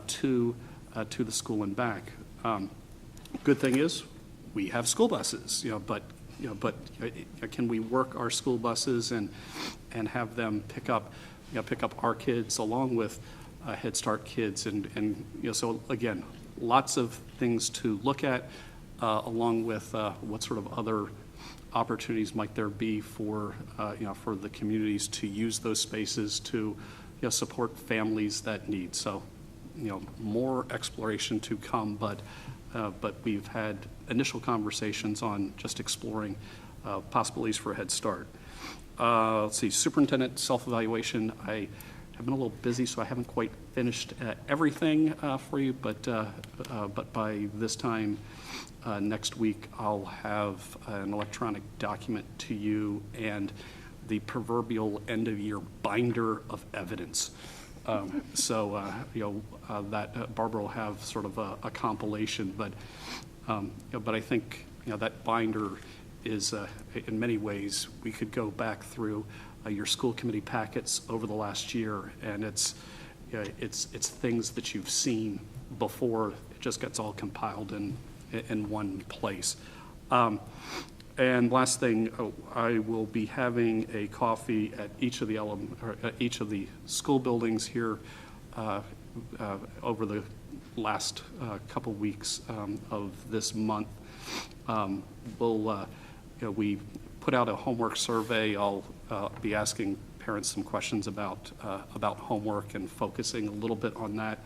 to the school and back. Good thing is we have school buses, but can we work our school buses and have them pick up our kids along with Head Start kids, and so again, lots of things to look at, along with what sort of other opportunities might there be for for the communities to use those spaces to support families that need. So more exploration to come, but we've had initial conversations on just exploring possibilities for a Head Start. Let's see, superintendent self-evaluation. I have been a little busy, so I haven't quite finished everything for you, but by this time next week, I'll have an electronic document to you and the proverbial end-of-year binder of evidence. That Barbara will have sort of a compilation, but I think that binder is in many ways we could go back through your school committee packets over the last year, and it's things that you've seen before. It just gets all compiled in one place. And last thing, I will be having a coffee at each of the school buildings here over the last couple weeks of this month. We put out a homework survey. I'll be asking parents some questions about homework and focusing a little bit on that,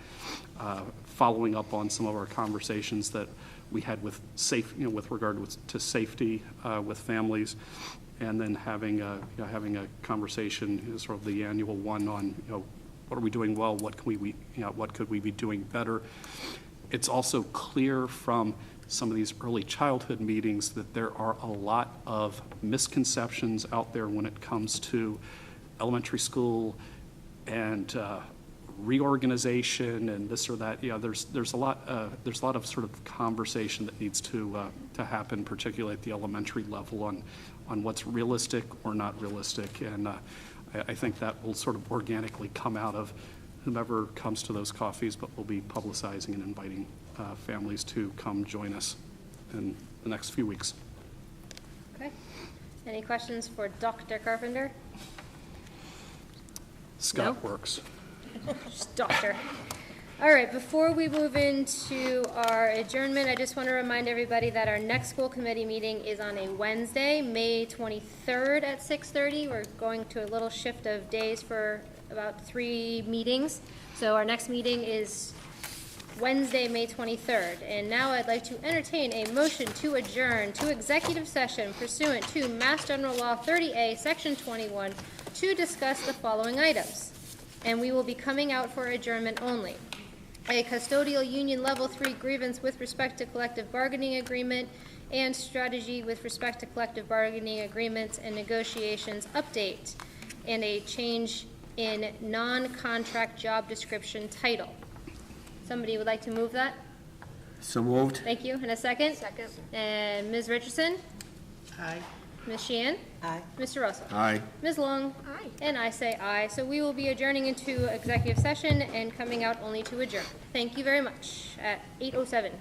following up on some of our conversations that we had with with regard to safety with families, and then having a conversation, sort of the annual one on, what are we doing well, what could we be doing better. It's also clear from some of these early childhood meetings that there are a lot of misconceptions out there when it comes to elementary school and reorganization and this or that. There's a lot of sort of conversation that needs to happen, particularly at the elementary level, on what's realistic or not realistic. And I think that will sort of organically come out of whomever comes to those coffees, but we'll be publicizing and inviting families to come join us in the next few weeks. Okay. Any questions for Dr. Carpenter? Scott No? works. Just doctor. All right, before we move into our adjournment, I just want to remind everybody that our next school committee meeting is on a Wednesday, May 23rd at 6:30. We're going to a little shift of days for about 3 meetings. So our next meeting is Wednesday, May 23rd. And now I'd like to entertain a motion to adjourn to executive session pursuant to Mass General Law 30A, Section 21, to discuss the following items. And we will be coming out for adjournment only. A custodial union level 3 grievance with respect to collective bargaining agreement and strategy with respect to collective bargaining agreements and negotiations update, and a change in non-contract job description title. Somebody would like to move that? So moved. Thank you. And a second? Second. And Ms. Richardson? Aye. Ms. Sheehan? Aye. Mr. Russell? Aye. Ms. Long? Aye. And I say aye. So we will be adjourning into executive session and coming out only to adjourn. Thank you very much at 8:07.